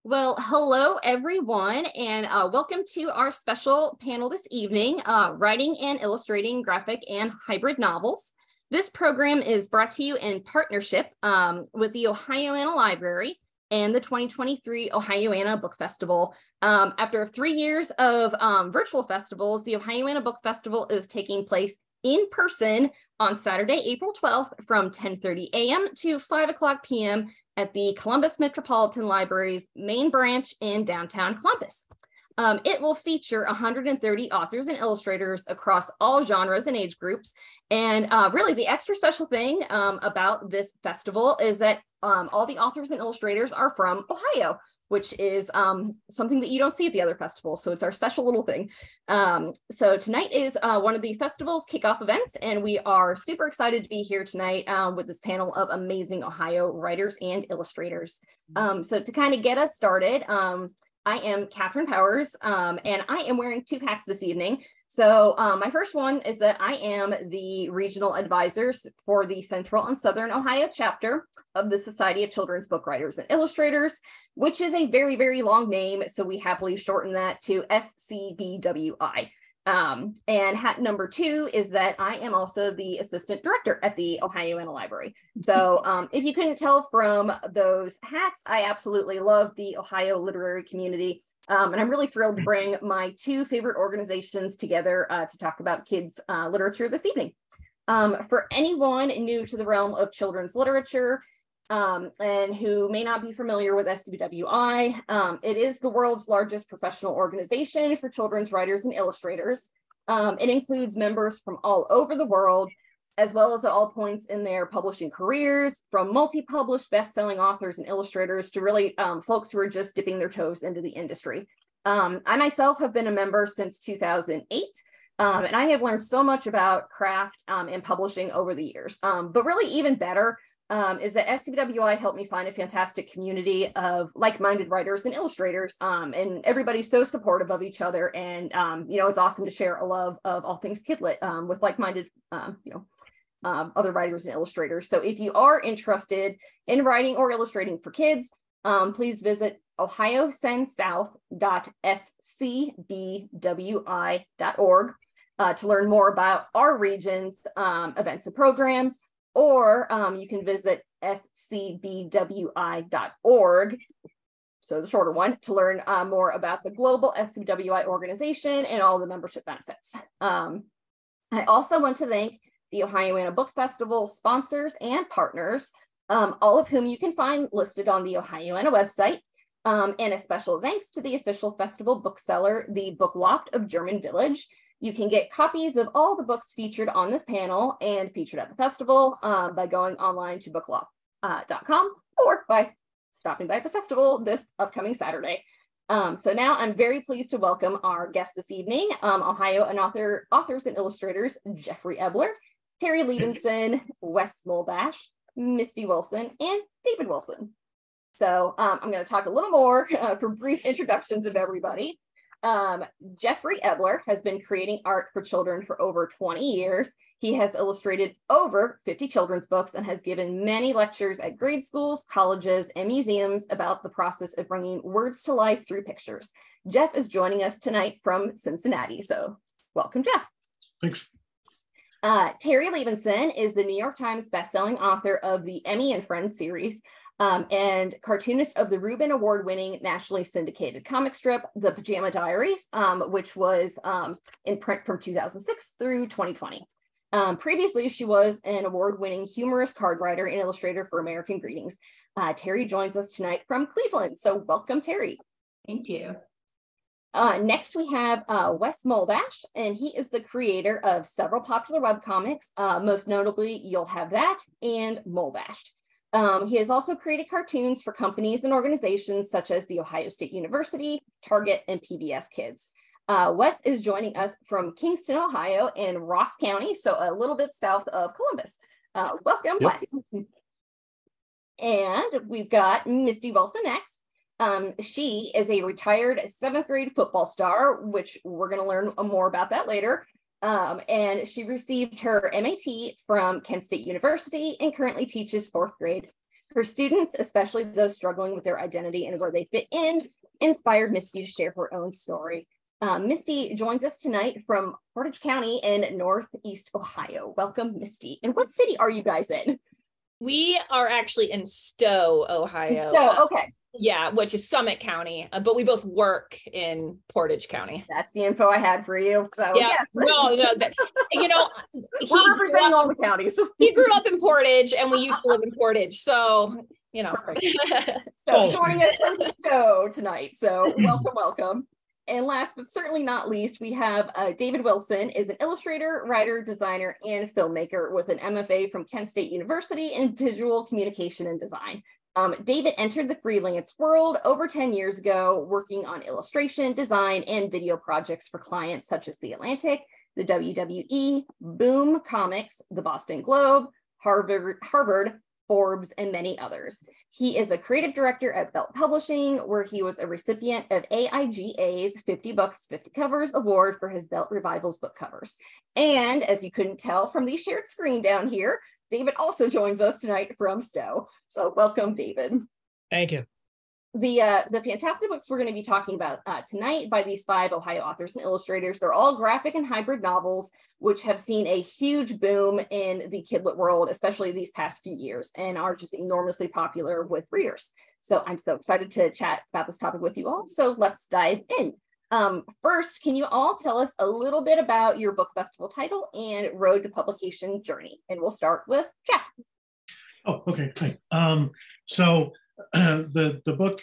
Well, hello everyone, and welcome to our special panel this evening, Writing and Illustrating Graphic and Hybrid Novels. This program is brought to you in partnership with the Ohioana Library and the 2023 Ohioana Book Festival. After 3 years of virtual festivals, the Ohioana Book Festival is taking place in person on Saturday, April 12th from 10:30 a.m. to 5 o'clock p.m. at the Columbus Metropolitan Library's main branch in downtown Columbus. It will feature 130 authors and illustrators across all genres and age groups. And really the extra special thing about this festival is that all the authors and illustrators are from Ohio, which is something that you don't see at the other festivals. So it's our special little thing. So tonight is one of the festival's kickoff events, and we are super excited to be here tonight with this panel of amazing Ohio writers and illustrators. So to kind of get us started, I am Kathryn Powers, and I am wearing 2 hats this evening. So my first one is that I am the regional advisor for the Central and Southern Ohio chapter of the Society of Children's Book Writers and Illustrators, which is a very, very long name. So we happily shorten that to SCBWI. And hat number 2 is that I am also the assistant director at the Ohioana Library. So if you couldn't tell from those hats, I absolutely love the Ohio literary community. And I'm really thrilled to bring my 2 favorite organizations together to talk about kids literature this evening. For anyone new to the realm of children's literature, and who may not be familiar with SCBWI, it is the world's largest professional organization for children's writers and illustrators. It includes members from all over the world, as well as at all points in their publishing careers, from multi-published best-selling authors and illustrators to really folks who are just dipping their toes into the industry. I myself have been a member since 2008. And I have learned so much about craft and publishing over the years. But really even better is that SCBWI helped me find a fantastic community of like-minded writers and illustrators, and everybody's so supportive of each other. And, you know, it's awesome to share a love of all things kidlit with like-minded, other writers and illustrators. So if you are interested in writing or illustrating for kids, please visit ohiocen-south.scbwi.org to learn more about our region's events and programs. Or you can visit scbwi.org, so the shorter one, to learn more about the global SCBWI organization and all the membership benefits. I also want to thank the Ohioana Book Festival sponsors and partners, all of whom you can find listed on the Ohioana website. And a special thanks to the official festival bookseller, the Book Loft of German Village. You can get copies of all the books featured on this panel and featured at the festival by going online to bookloft.com or by stopping by at the festival this upcoming Saturday. So now I'm very pleased to welcome our guests this evening, Ohio and authors and illustrators, Jeffrey Ebbeler, Terri Libenson, Wes Molebash, Misty Wilson, and David Wilson. So I'm going to talk a little more for brief introductions of everybody. Jeffrey Ebbeler has been creating art for children for over 20 years. He has illustrated over 50 children's books and has given many lectures at grade schools, colleges, and museums about the process of bringing words to life through pictures. Jeff is joining us tonight from Cincinnati. So welcome, Jeff. Thanks. Terri Libenson is the New York Times bestselling author of the Emmy and Friends series, and cartoonist of the Reuben Award-winning nationally syndicated comic strip, The Pajama Diaries, which was in print from 2006 through 2020. Previously, she was an award-winning humorous card writer and illustrator for American Greetings. Terri joins us tonight from Cleveland. So welcome, Terri. Thank you. Next, we have Wes Molebash, and he is the creator of several popular webcomics. Most notably, You'll Have That and Molebashed. He has also created cartoons for companies and organizations such as the Ohio State University, Target, and PBS Kids. Wes is joining us from Kingston, Ohio, in Ross County, so a little bit south of Columbus. Welcome, Yep. Wes. And we've got Misty Wilson next. She is a retired 7th grade football star, which we're going to learn more about that later. And she received her MAT from Kent State University and currently teaches 4th grade. Her students, especially those struggling with their identity and where they fit in, inspired Misty to share her own story. Misty joins us tonight from Portage County in Northeast Ohio. Welcome, Misty. And what city are you guys in? We are actually in Stowe, Ohio. Stowe, okay. Yeah, which is Summit County, but we both work in Portage County. That's the info I had for you. So yeah, yes. no, We're representing all the counties. He grew up in Portage, and we used to live in Portage, so So joining us from Stowe tonight. So welcome. And last but certainly not least, we have David Wilson is an illustrator, writer, designer, and filmmaker with an MFA from Kent State University in visual communication and design. David entered the freelance world over 10 years ago, working on illustration, design, and video projects for clients such as The Atlantic, the WWE, Boom Comics, the Boston Globe, Harvard, Forbes, and many others. He is a creative director at Belt Publishing, where he was a recipient of AIGA's 50 Books, 50 Covers Award for his Belt Revivals book covers. And as you couldn't tell from the shared screen down here, David also joins us tonight from Stowe. So welcome, David. Thank you. The fantastic books we're going to be talking about tonight by these 5 Ohio authors and illustrators, they're all graphic and hybrid novels, which have seen a huge boom in the kidlit world, especially these past few years, and are just enormously popular with readers. So I'm so excited to chat about this topic with you all. So let's dive in. First, can you all tell us a little bit about your book festival title and road to publication journey? And we'll start with Jeff. Oh, okay. Hi. So the book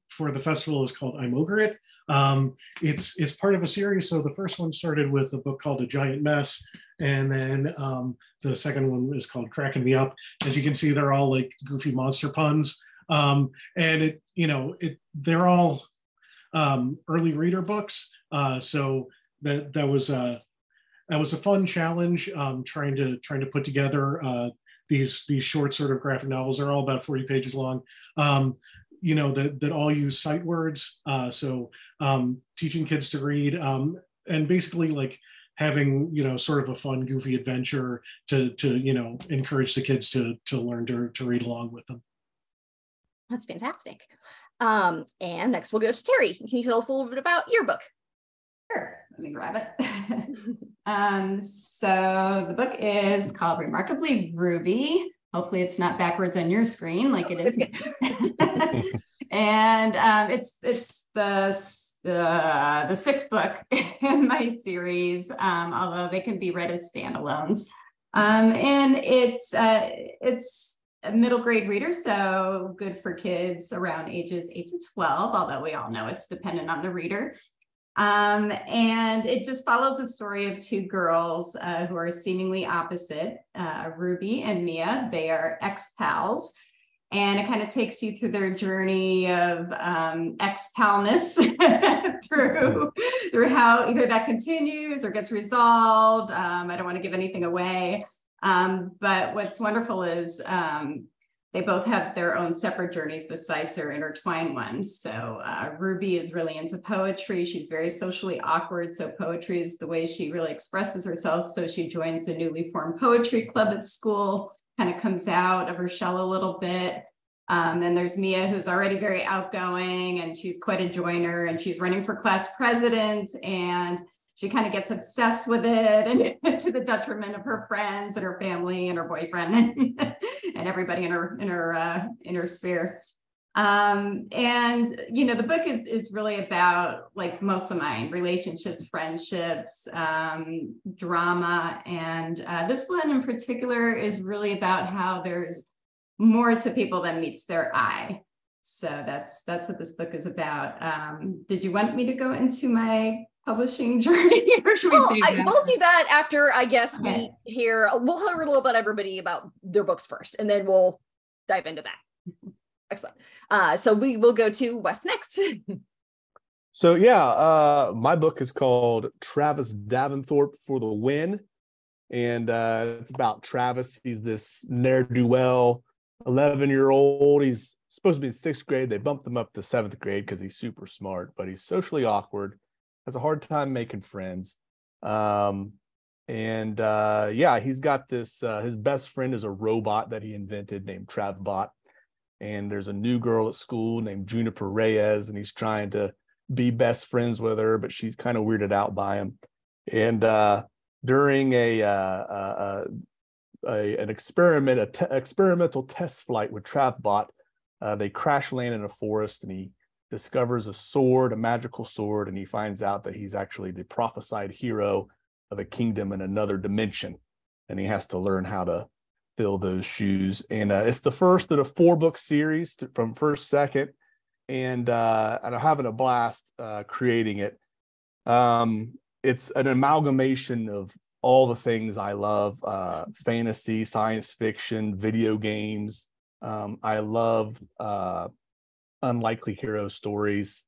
for the festival is called I'm Ogre It. It's part of a series. So the first one started with a book called A Giant Mess, and then the second one is called Cracking Me Up. As you can see, they're all like goofy monster puns, and they're all early reader books. So that was a fun challenge, trying to put together these short sort of graphic novels. Are all about 40 pages long, that all use sight words. So teaching kids to read, and basically like having, sort of a fun, goofy adventure to encourage the kids to learn to read along with them. That's fantastic. And next we'll go to Terri. Can you tell us a little bit about your book? Sure, let me grab it. So the book is called Remarkably Ruby. Hopefully it's not backwards on your screen like it is. And it's the 6th book in my series, although they can be read as standalones. And it's a middle grade reader, so good for kids around ages 8 to 12, although we all know it's dependent on the reader. And it just follows the story of 2 girls who are seemingly opposite, Ruby and Mia. They are ex-pals, and it kind of takes you through their journey of ex-palness through how either that continues or gets resolved. I don't want to give anything away, but what's wonderful is they both have their own separate journeys besides their intertwined ones. So Ruby is really into poetry. She's very socially awkward. So poetry is the way she really expresses herself. So she joins the newly formed poetry club at school, kind of comes out of her shell a little bit. Then there's Mia, who's already very outgoing, and she's quite a joiner, and she's running for class president, and she kind of gets obsessed with it, and to the detriment of her friends and her family and her boyfriend and everybody in her sphere. And the book is really about, like most of mine, relationships, friendships, drama, and this one in particular is really about how there's more to people than meets their eye. So that's what this book is about. Did you want me to go into my publishing journey, or should we say that? We'll do that after, I guess. Okay. We'll hear a little bit everybody about their books first, and then we'll dive into that. Excellent. So we will go to Wes next. So yeah, my book is called Travis Daventhorpe for the Win, and it's about Travis. He's this ne'er-do-well 11-year-old. He's supposed to be in 6th grade. They bumped him up to 7th grade because he's super smart, but he's socially awkward, has a hard time making friends. Yeah, he's got this, his best friend is a robot that he invented named TravBot. and there's a new girl at school named Juniper Reyes, and he's trying to be best friends with her, but she's kind of weirded out by him. And during an experimental test flight with Travbot, they crash land in a forest, and he discovers a sword, a magical sword, and he finds out that he's actually the prophesied hero of a kingdom in another dimension, and he has to learn how to fill those shoes. And it's the first of a 4-book series from first, second, and I'm having a blast creating it. It's an amalgamation of all the things I love: fantasy, science fiction, video games. I love unlikely hero stories.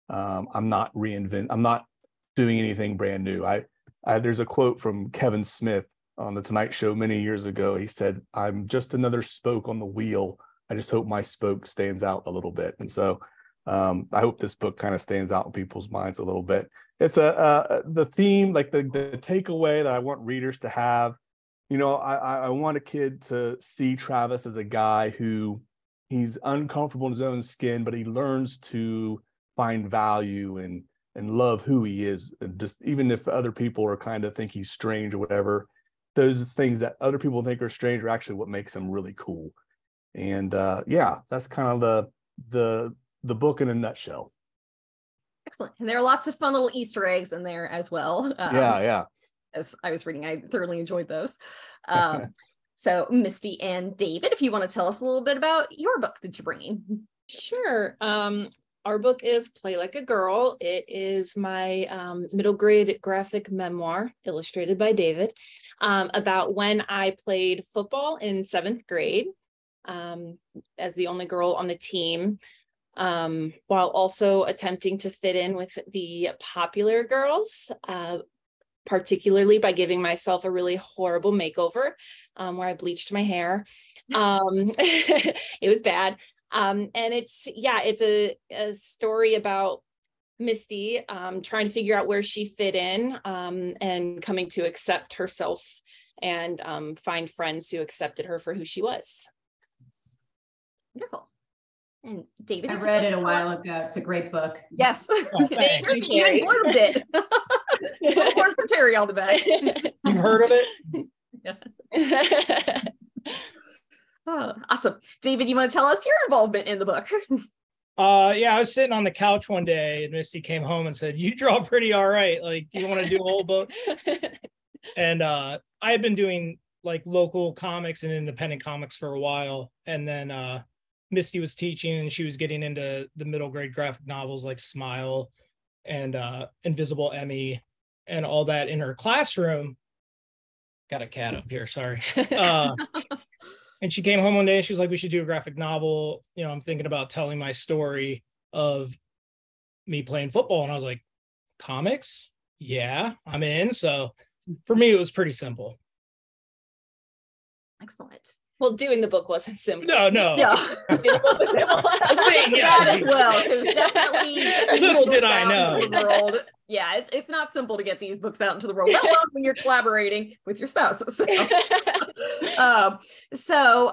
I'm not doing anything brand new. There's a quote from Kevin Smith on the Tonight Show many years ago. He said, "I'm just another spoke on the wheel. I just hope my spoke stands out a little bit." And so I hope this book kind of stands out in people's minds a little bit. It's the theme, like the takeaway that I want readers to have. You know, I want a kid to see Travis as a guy who he's uncomfortable in his own skin, but he learns to find value and love who he is. And just even if other people are kind of think he's strange or whatever, those things that other people think are strange are actually what makes him really cool. And yeah, that's kind of the book in a nutshell. Excellent. And there are lots of fun little Easter eggs in there as well. Yeah. As I was reading, I thoroughly enjoyed those. So Misty and David, if you want to tell us a little bit about your book that you're bringing. Sure. Our book is Play Like a Girl. It is my middle grade graphic memoir, illustrated by David, about when I played football in 7th grade as the only girl on the team, while also attempting to fit in with the popular girls, particularly by giving myself a really horrible makeover where I bleached my hair. It was bad. And it's a story about Misty trying to figure out where she fit in and coming to accept herself and find friends who accepted her for who she was. Wonderful. And David, I read it a while ago. It's a great book. Yes. Oh, thanks. You had blurbed it. Word from Terri on the back. You've heard of it? Yeah. Oh, awesome. David, you want to tell us your involvement in the book? Yeah, I was sitting on the couch one day and Misty came home and said, "You draw pretty all right. Like, you want to do a whole book?" And I had been doing like local comics and independent comics for a while. And then Misty was teaching and she was getting into the middle grade graphic novels like Smile and Invisible Emmy and all that in her classroom. Got a cat up here, sorry. And she came home one day and she was like, "We should do a graphic novel. You know, I'm thinking about telling my story of me playing football." And I was like, "Comics? Yeah, I'm in." So for me, it was pretty simple. Excellent. Well, doing the book wasn't simple. No. Yeah. Doing the book was simple. We'll get to that as well, because definitely Little did I out know. into the world. Yeah, it's not simple to get these books out into the world, let alone when you're collaborating with your spouse. So,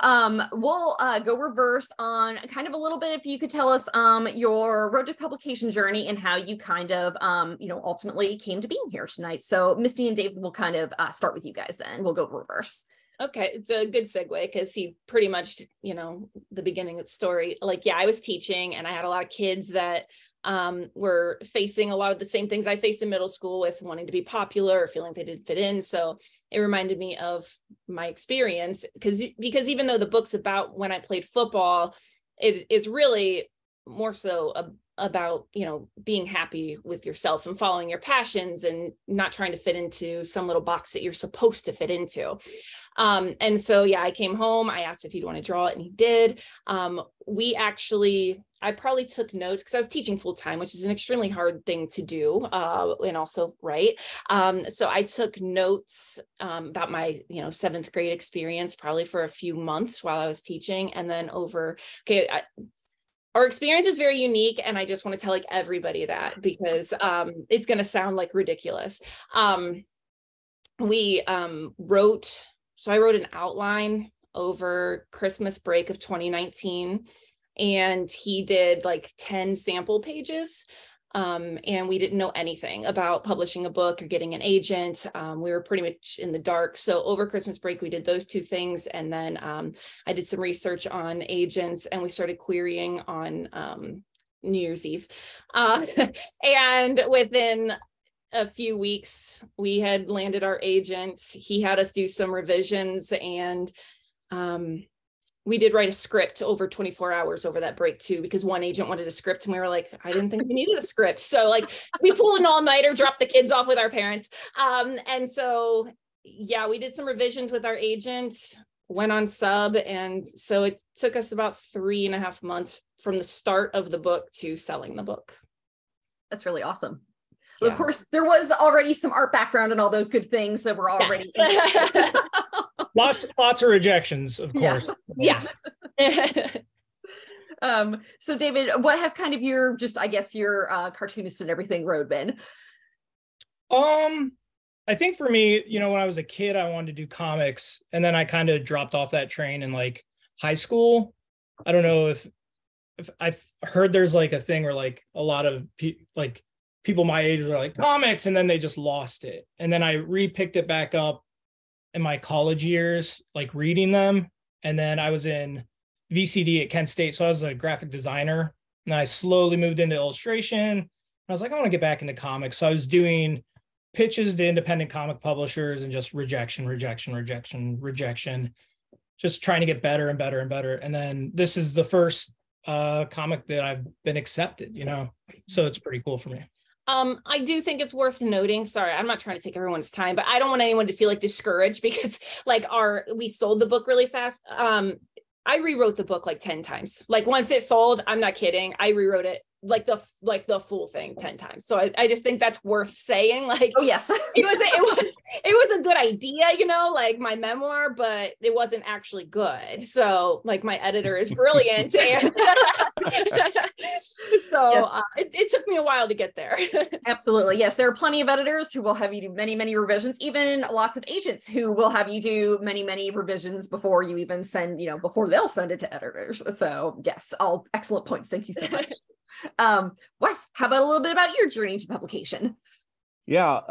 we'll go reverse on kind of a little bit. If you could tell us your road to publication journey and how you kind of ultimately came to being here tonight. So Misty and David will kind of start with you guys then. We'll go reverse. Okay, it's a good segue because he pretty much, the beginning of the story, I was teaching and I had a lot of kids that were facing a lot of the same things I faced in middle school with wanting to be popular or feeling they didn't fit in. So it reminded me of my experience because even though the book's about when I played football, it's really more so about, being happy with yourself and following your passions and not trying to fit into some little box that you're supposed to fit into. And so, I came home, I asked if he'd want to draw it and he did. I probably took notes because I was teaching full time, which is an extremely hard thing to do and also write. So I took notes about my, 7th grade experience, probably for a few months while I was teaching. And then our experience is very unique. And I just want to tell everybody that because it's going to sound ridiculous. I wrote an outline over Christmas break of 2019. And he did like 10 sample pages. And we didn't know anything about publishing a book or getting an agent. We were pretty much in the dark. So over Christmas break, we did those two things. And then I did some research on agents, and we started querying on New Year's Eve. And within a few weeks, we had landed our agent. He had us do some revisions, and we did write a script over 24 hours over that break too, because one agent wanted a script and we were like, I didn't think we needed a script. So like we pulled an all-nighter, dropped the kids off with our parents. And so, yeah, we did some revisions with our agent, went on sub. And so it took us about 3.5 months from the start of the book to selling the book. That's really awesome. Yeah. Of course, there was already some art background and all those good things that were already yes. lots of rejections, of course. Yeah. So David, what has kind of your, just I guess your cartoonist and everything road been? I think for me, you know, when I was a kid, I wanted to do comics, and then I kind of dropped off that train in like high school. I don't know if I've heard there's like a thing where like a lot of people my age were like comics, and then they just lost it. And then I re-picked it back up in my college years, like reading them. And then I was in VCD at Kent State. So I was a graphic designer, and I slowly moved into illustration. I was like, I want to get back into comics. So I was doing pitches to independent comic publishers and just rejection, just trying to get better and better and better. And then this is the first comic that I've been accepted, you know, so it's pretty cool for me. I do think it's worth noting, sorry, I'm not trying to take everyone's time, but I don't want anyone to feel like discouraged because like we sold the book really fast. I rewrote the book like 10 times. Like once it sold, I'm not kidding, I rewrote it like the full thing 10 times. So I just think that's worth saying. Like, oh yes, it was a good idea, you know, like my memoir, but it wasn't actually good. So like my editor is brilliant, and so yes. It took me a while to get there. Absolutely, yes. There are plenty of editors who will have you do many revisions. Even lots of agents who will have you do many revisions before you even send, you know, before they'll send it to editors. So yes, all excellent points. Thank you so much. Wes, how about a little bit about your journey to publication? Yeah,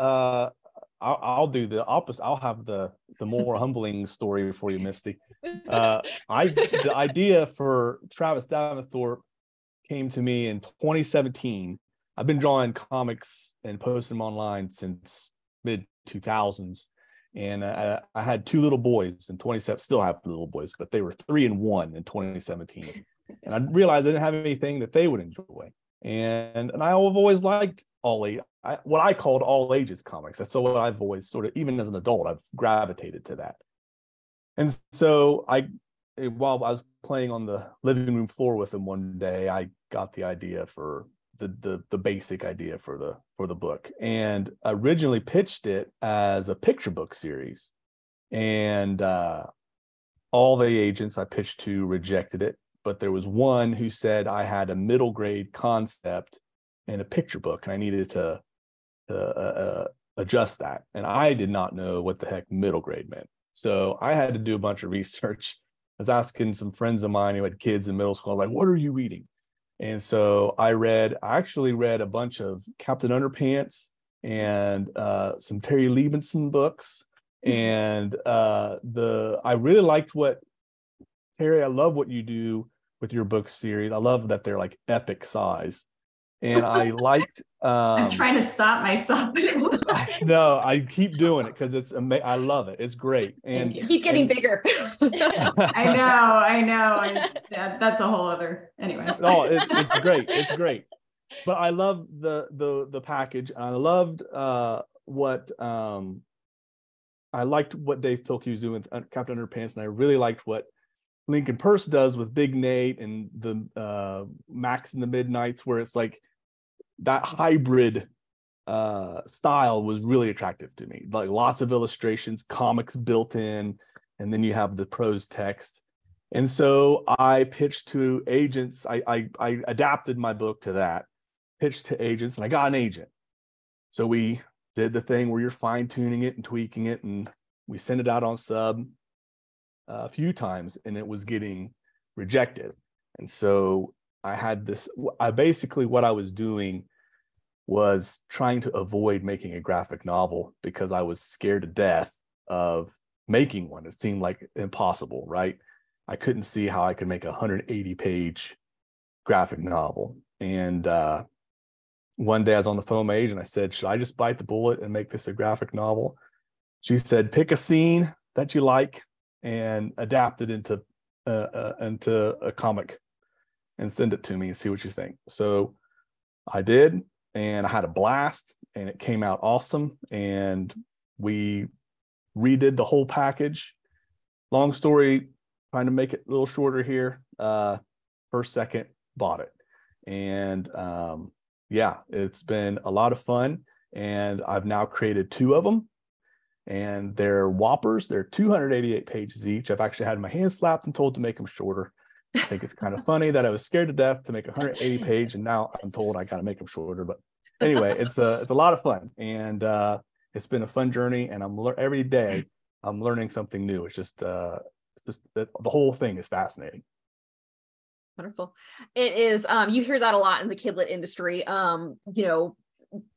I'll do the opposite. I'll have the more humbling story for you, Misty. The idea for Travis Daventhorpe came to me in 2017. I've been drawing comics and posting them online since mid 2000s, and I had 2 little boys in 2017. Still have 2 little boys, but they were 3 and 1 in 2017. And I realized I didn't have anything that they would enjoy. And I've always liked what I called all ages comics. That's what I've always sort of, even as an adult, I've gravitated to that. And so while I was playing on the living room floor with them one day, I got the idea for the basic idea for the book, and originally pitched it as a picture book series. And all the agents I pitched to rejected it. But there was one who said I had a middle grade concept and a picture book, and I needed to adjust that. And I did not know what the heck middle grade meant. So I had to do a bunch of research. I was asking some friends of mine who had kids in middle school, like, what are you reading? And so I actually read a bunch of Captain Underpants and some Terri Libenson books. And I really liked what, Terri, I love what you do with your book series. I love that they're like epic size. And I liked I'm trying to stop myself. No, I keep doing it because it's amazing. I love it. It's great. And keep getting bigger. I know. That's a whole other, anyway. Oh, it's great. It's great. But I love the package. I loved what I liked what Dave Pilkey was doing with Captain Underpants, and I really liked what Lincoln Purse does with Big Nate and the Max in the Midnights, where it's like that hybrid style was really attractive to me. Like lots of illustrations, comics built in, and then you have the prose text. And so I pitched to agents. I adapted my book to that, pitched to agents, and I got an agent. So we did the thing where you're fine tuning it and tweaking it, and we send it out on sub. a few times, and it was getting rejected. And so I had this, basically what I was doing was trying to avoid making a graphic novel because I was scared to death of making one. It seemed like impossible, right? I couldn't see how I could make a 180-page graphic novel. And one day I was on the phone with my agent. I said, should I just bite the bullet and make this a graphic novel? She said, pick a scene that you like and adapt it into a comic and send it to me and see what you think. So I did, and I had a blast, and it came out awesome. And we redid the whole package. Long story, trying to make it a little shorter here. First Second bought it. And yeah, it's been a lot of fun. And I've now created 2 of them. And they're whoppers. They're 288 pages each. I've actually had my hand slapped and told to make them shorter. I think it's kind of funny that I was scared to death to make a 180 page, and now I'm told I got to make them shorter. But anyway, it's a lot of fun, and it's been a fun journey. And every day I'm learning something new. It's just the whole thing is fascinating. Wonderful. It is. You hear that a lot in the kidlit industry. You know,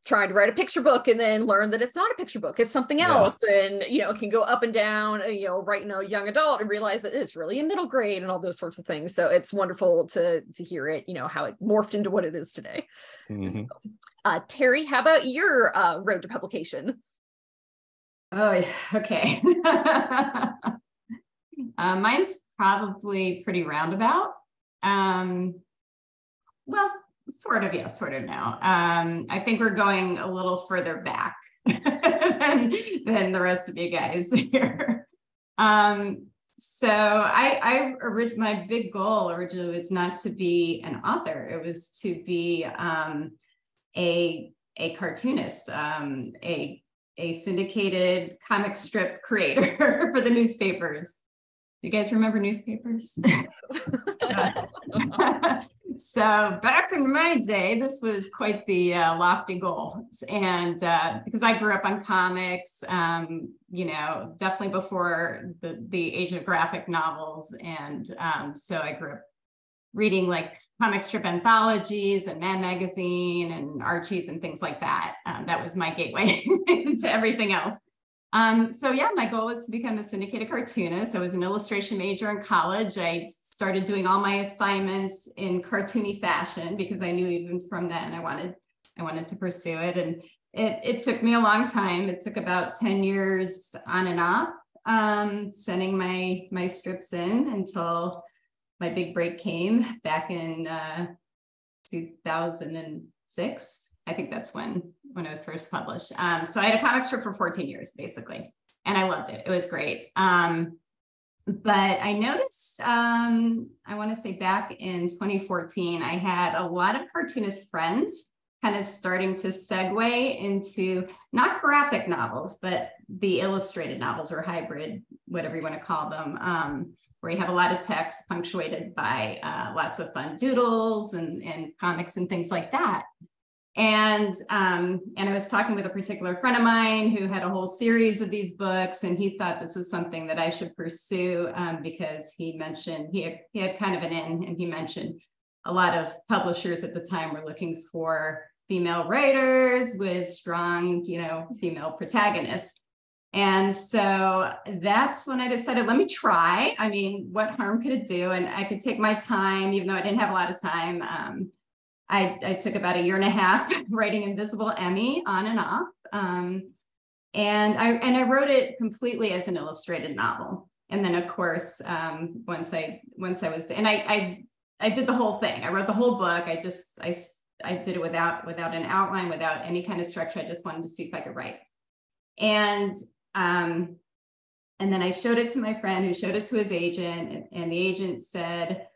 try to write a picture book and then learn that it's not a picture book, it's something else. And, you know, it can go up and down, you know, writing a young adult and realize that it's really a middle grade and all those sorts of things. So it's wonderful to hear it, you know, how it morphed into what it is today. Mm-hmm. So, Terri, how about your road to publication? Oh, okay. Mine's probably pretty roundabout. Well, sort of, yes, sort of now. I think we're going a little further back than the rest of you guys here. So my big goal originally was not to be an author. It was to be a cartoonist, a syndicated comic strip creator for the newspapers. Do you guys remember newspapers? So back in my day, this was quite the lofty goals. And because I grew up on comics, you know, definitely before the age of graphic novels. And so I grew up reading like comic strip anthologies and Mad Magazine and Archie's and things like that. That was my gateway to everything else. So yeah, my goal was to become a syndicated cartoonist. I was an illustration major in college. I started doing all my assignments in cartoony fashion because I knew even from then I wanted to pursue it. And it took me a long time. It took about 10 years on and off, sending my strips in until my big break came back in 2006. I think that's when I was first published. So I had a comic strip for 14 years, basically, and I loved it. It was great. But I noticed, I want to say back in 2014, I had a lot of cartoonist friends kind of starting to segue into not graphic novels, but the illustrated novels or hybrid, whatever you want to call them, where you have a lot of text punctuated by lots of fun doodles and comics and things like that. And I was talking with a particular friend of mine who had a whole series of these books, and he thought this is something that I should pursue because he mentioned he had kind of an in, and he mentioned a lot of publishers at the time were looking for female writers with strong, you know, female protagonists. And so that's when I decided, let me try. I mean, what harm could it do? And I could take my time, even though I didn't have a lot of time. I took about 1.5 years writing Invisible Emmy on and off. And I wrote it completely as an illustrated novel. And then of course, once I was, and I did the whole thing. I wrote the whole book. I did it without an outline, without any kind of structure. I just wanted to see if I could write. And then I showed it to my friend who showed it to his agent, and the agent said,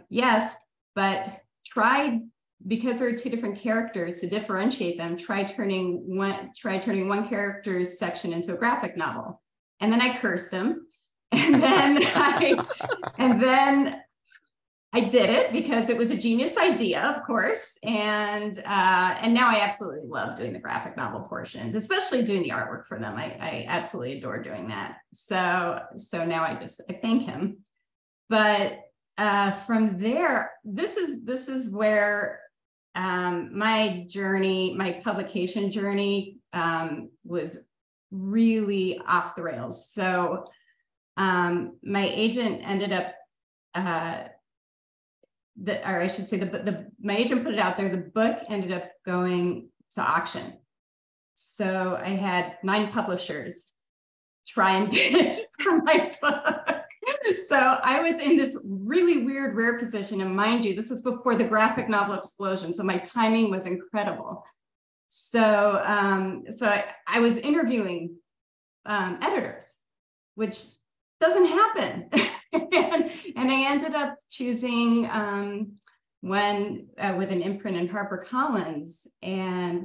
yes, but try, because there are 2 different characters, to differentiate them, try turning one character's section into a graphic novel. And then I cursed him. And then I did it because it was a genius idea, of course. And now I absolutely love doing the graphic novel portions, especially doing the artwork for them. I absolutely adore doing that. So now I thank him. But from there, this is where my journey, my publication journey, was really off the rails. So my agent ended up, my agent put it out there. The book ended up going to auction. So I had 9 publishers try and bid for my book. So I was in this really weird, rare position. And mind you, this was before the graphic novel explosion. So my timing was incredible. So, I was interviewing editors, which doesn't happen. and I ended up choosing one with an imprint in HarperCollins, and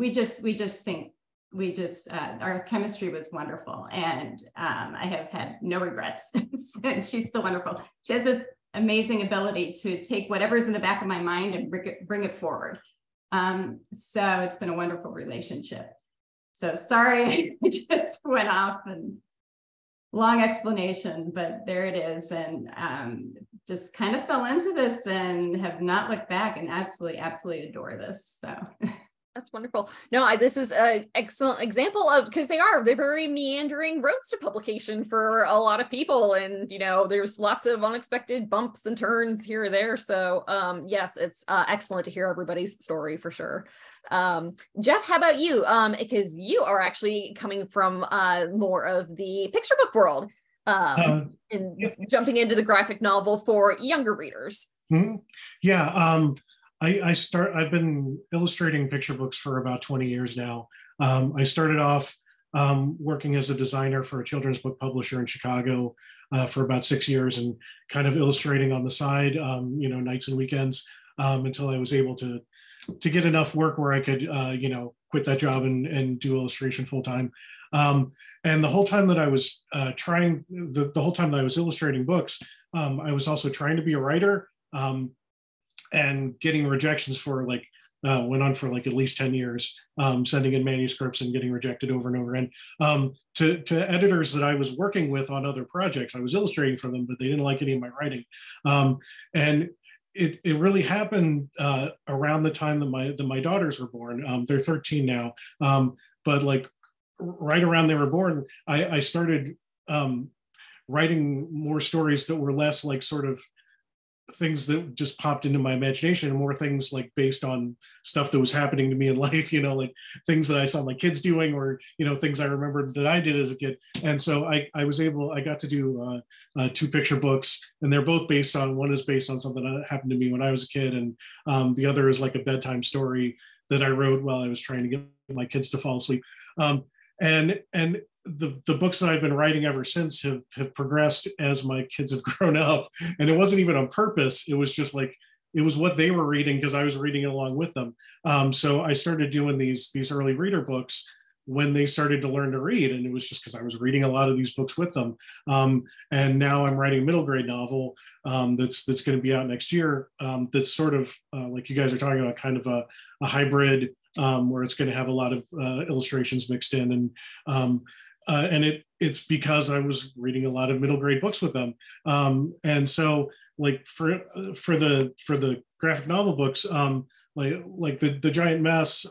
our chemistry was wonderful, and I have had no regrets. She's still wonderful. She has an amazing ability to take whatever's in the back of my mind and bring it forward. So it's been a wonderful relationship. So sorry, I just went off and long explanation, but there it is. And just kind of fell into this and have not looked back, and absolutely adore this. So that's wonderful. No, this is an excellent example of, because they're very meandering roads to publication for a lot of people. And, there's lots of unexpected bumps and turns here or there. So yes, it's excellent to hear everybody's story for sure. Jeff, how about you? Because you are actually coming from more of the picture book world and jumping into the graphic novel for younger readers. Mm-hmm. Yeah. I've been illustrating picture books for about 20 years now. I started off working as a designer for a children's book publisher in Chicago for about 6 years, and kind of illustrating on the side, nights and weekends, until I was able to get enough work where I could, quit that job and do illustration full time. And the whole time that I was the whole time that I was illustrating books, I was also trying to be a writer. And getting rejections for went on for at least 10 years, sending in manuscripts and getting rejected over and over. And to editors that I was working with on other projects, I was illustrating for them, but they didn't like any of my writing. And it really happened around the time that my daughters were born. They're 13 now, but right around they were born, I started writing more stories that were less sort of things that just popped into my imagination, and more things based on stuff that was happening to me in life, things that I saw my kids doing, or things I remembered that I did as a kid. And so I got to do 2 picture books, and they're both one is based on something that happened to me when I was a kid, and the other is a bedtime story that I wrote while I was trying to get my kids to fall asleep. And the books that I've been writing ever since have progressed as my kids have grown up. And it wasn't even on purpose. It was just it was what they were reading because I was reading it along with them. So I started doing these early reader books when they started to learn to read. And it was just because I was reading a lot of these books with them. And now I'm writing a middle grade novel that's going to be out next year. That's sort of like you guys are talking about, kind of a hybrid where it's going to have a lot of illustrations mixed in. And it's because I was reading a lot of middle grade books with them. And so for the graphic novel books, the Giant Mess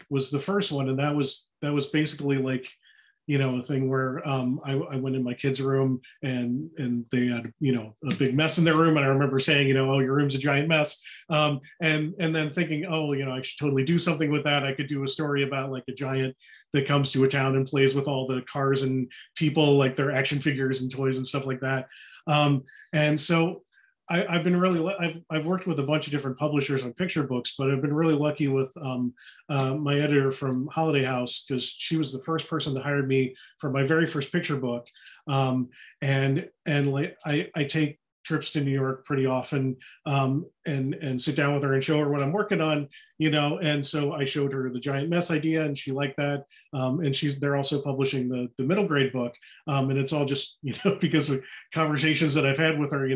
was the first one. And that was basically a thing where I went in my kids' room and they had, a big mess in their room. And I remember saying, oh, your room's a giant mess. And then thinking, oh, I should totally do something with that. I could do a story about a giant that comes to a town and plays with all the cars and people, their action figures and toys and stuff like that. And so I've been I've worked with a bunch of different publishers on picture books, but I've been really lucky with my editor from Holiday House, because she was the first person that hired me for my very first picture book. And I take trips to New York pretty often and sit down with her and show her what I'm working on, and so I showed her the Giant Mess idea and she liked that. And they're also publishing the middle grade book. And it's all just, because of conversations that I've had with her,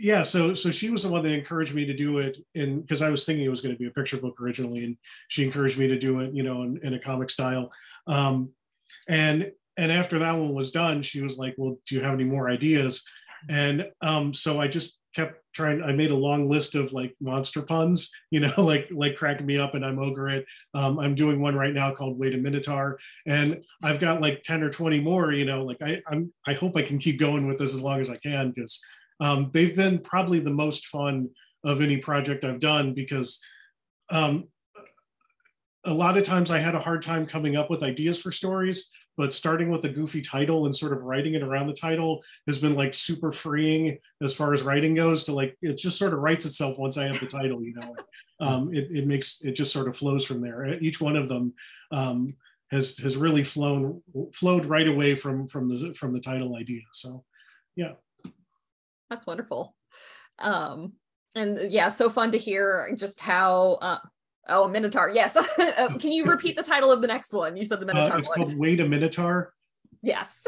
Yeah, so she was the one that encouraged me to do it, because I was thinking it was going to be a picture book originally, and she encouraged me to do it, in a comic style. And after that one was done, she was like, "Well, do you have any more ideas?" And so I just kept trying. I made a long list of like monster puns, like cracking me up, and I'm over it. I'm doing one right now called "Wait a Minotaur," and I've got like 10 or 20 more. I hope I can keep going with this as long as I can, because they've been probably the most fun of any project I've done, because a lot of times I had a hard time coming up with ideas for stories, but starting with a goofy title and sort of writing it around the title has been like super freeing as far as writing goes, to like, it just sort of writes itself once I have the title, it just sort of flows from there. Each one of them has really flowed right away from the title idea. So yeah. That's wonderful. And yeah, so fun to hear just how, oh, Minotaur, yes. Can you repeat the title of the next one? You said the Minotaur it's one. called Wait a Minotaur. Yes.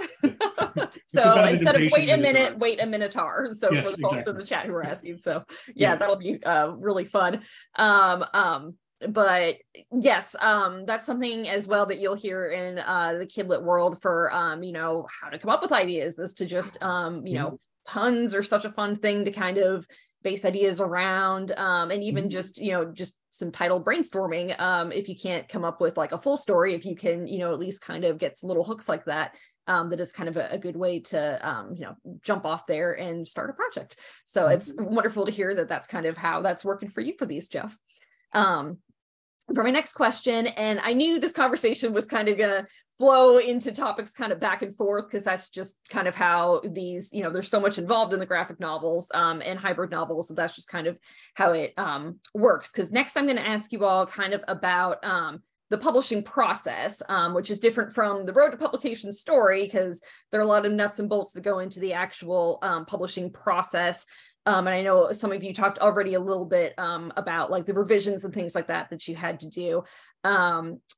So instead of wait a minute, wait a Minotaur. So yes, for the folks in the chat who are asking. So yeah, that'll be really fun. But yes, that's something as well that you'll hear in the kidlit world for, how to come up with ideas. This to just, puns are such a fun thing to kind of base ideas around, and even just some title brainstorming, if you can't come up with like a full story, if you can at least kind of get some little hooks like that, that is kind of a good way to jump off there and start a project. So it's wonderful to hear that that's kind of how that's working for you for these, Jeff. For my next question, and I knew this conversation was kind of gonna flow into topics kind of back and forth, because that's just kind of how these, there's so much involved in the graphic novels and hybrid novels, so that's just kind of how it works. Because next I'm going to ask you all kind of about the publishing process, which is different from the road to publication story, because there are a lot of nuts and bolts that go into the actual publishing process. And I know some of you talked already a little bit about like the revisions and things like that you had to do.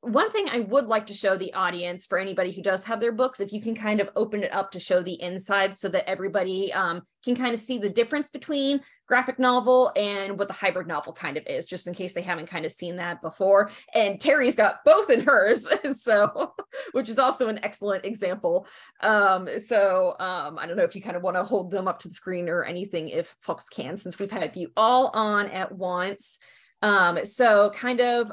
One thing I would like to show the audience, for anybody who does have their books, if you can kind of open it up to show the inside, so that everybody can kind of see the difference between graphic novel and what the hybrid novel kind of is, just in case they haven't kind of seen that before. And Terri's got both in hers, so which is also an excellent example. I don't know if you kind of want to hold them up to the screen or anything, if folks can, since we've had you all on at once. So the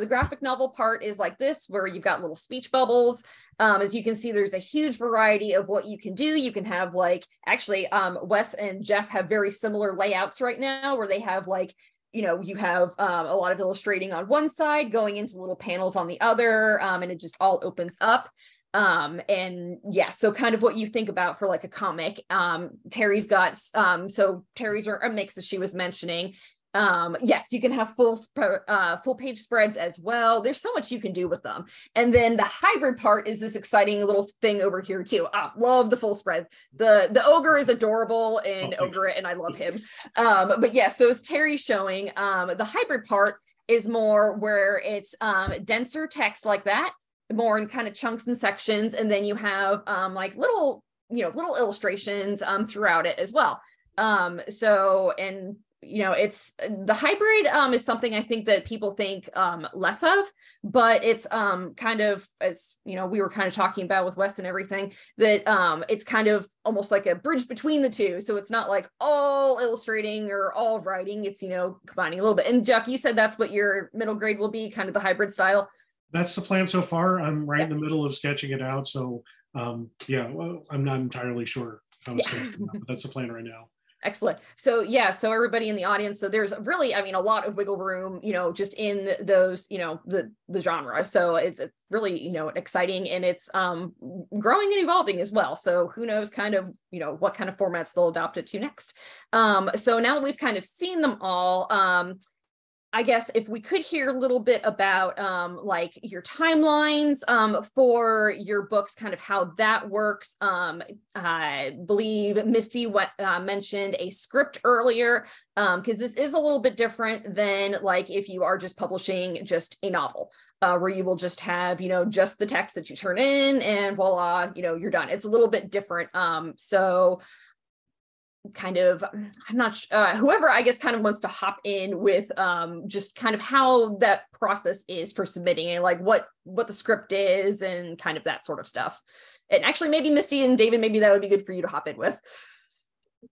graphic novel part is like this, where you've got little speech bubbles. As you can see, there's a huge variety of what you can do. You can have like, actually, Wes and Jeff have very similar layouts right now, where they have like, you have a lot of illustrating on one side going into little panels on the other, and it just all opens up. And yeah, so kind of what you think about for like a comic. Terri's got, so Terri's are a mix, as she was mentioning. Yes, you can have full page spreads as well. There's so much you can do with them. And then the hybrid part is this exciting little thing over here too. Love the full spread. The ogre is adorable and ogre it, and I love him. But yeah, so as Terry's showing, the hybrid part is more where it's denser text like that, more in kind of chunks and sections, and then you have like little illustrations throughout it as well. It's the hybrid is something I think that people think less of, but it's kind of, as we were kind of talking about with Wes and everything, that it's kind of almost like a bridge between the two. So it's not like all illustrating or all writing, it's combining a little bit. And Jeff, you said that's what your middle grade will be, kind of the hybrid style. That's the plan so far. I'm right in the middle of sketching it out, so I'm not entirely sure how it's going to come out, but that's the plan right now. Excellent. So yeah, so everybody in the audience, so there's really, a lot of wiggle room, just in those, the genre. So it's really, exciting, and it's growing and evolving as well. So who knows kind of, what kind of formats they'll adopt it to next. So now that we've kind of seen them all, I guess if we could hear a little bit about like your timelines for your books, kind of how that works. I believe Misty mentioned a script earlier, because this is a little bit different than like if you are just publishing just a novel, where you will just have, just the text that you turn in and voila, you're done. It's a little bit different. So kind of, I'm not whoever I guess kind of wants to hop in with just kind of how that process is for submitting and like what the script is and kind of that sort of stuff. And actually maybe Misty and David, maybe that would be good for you to hop in with.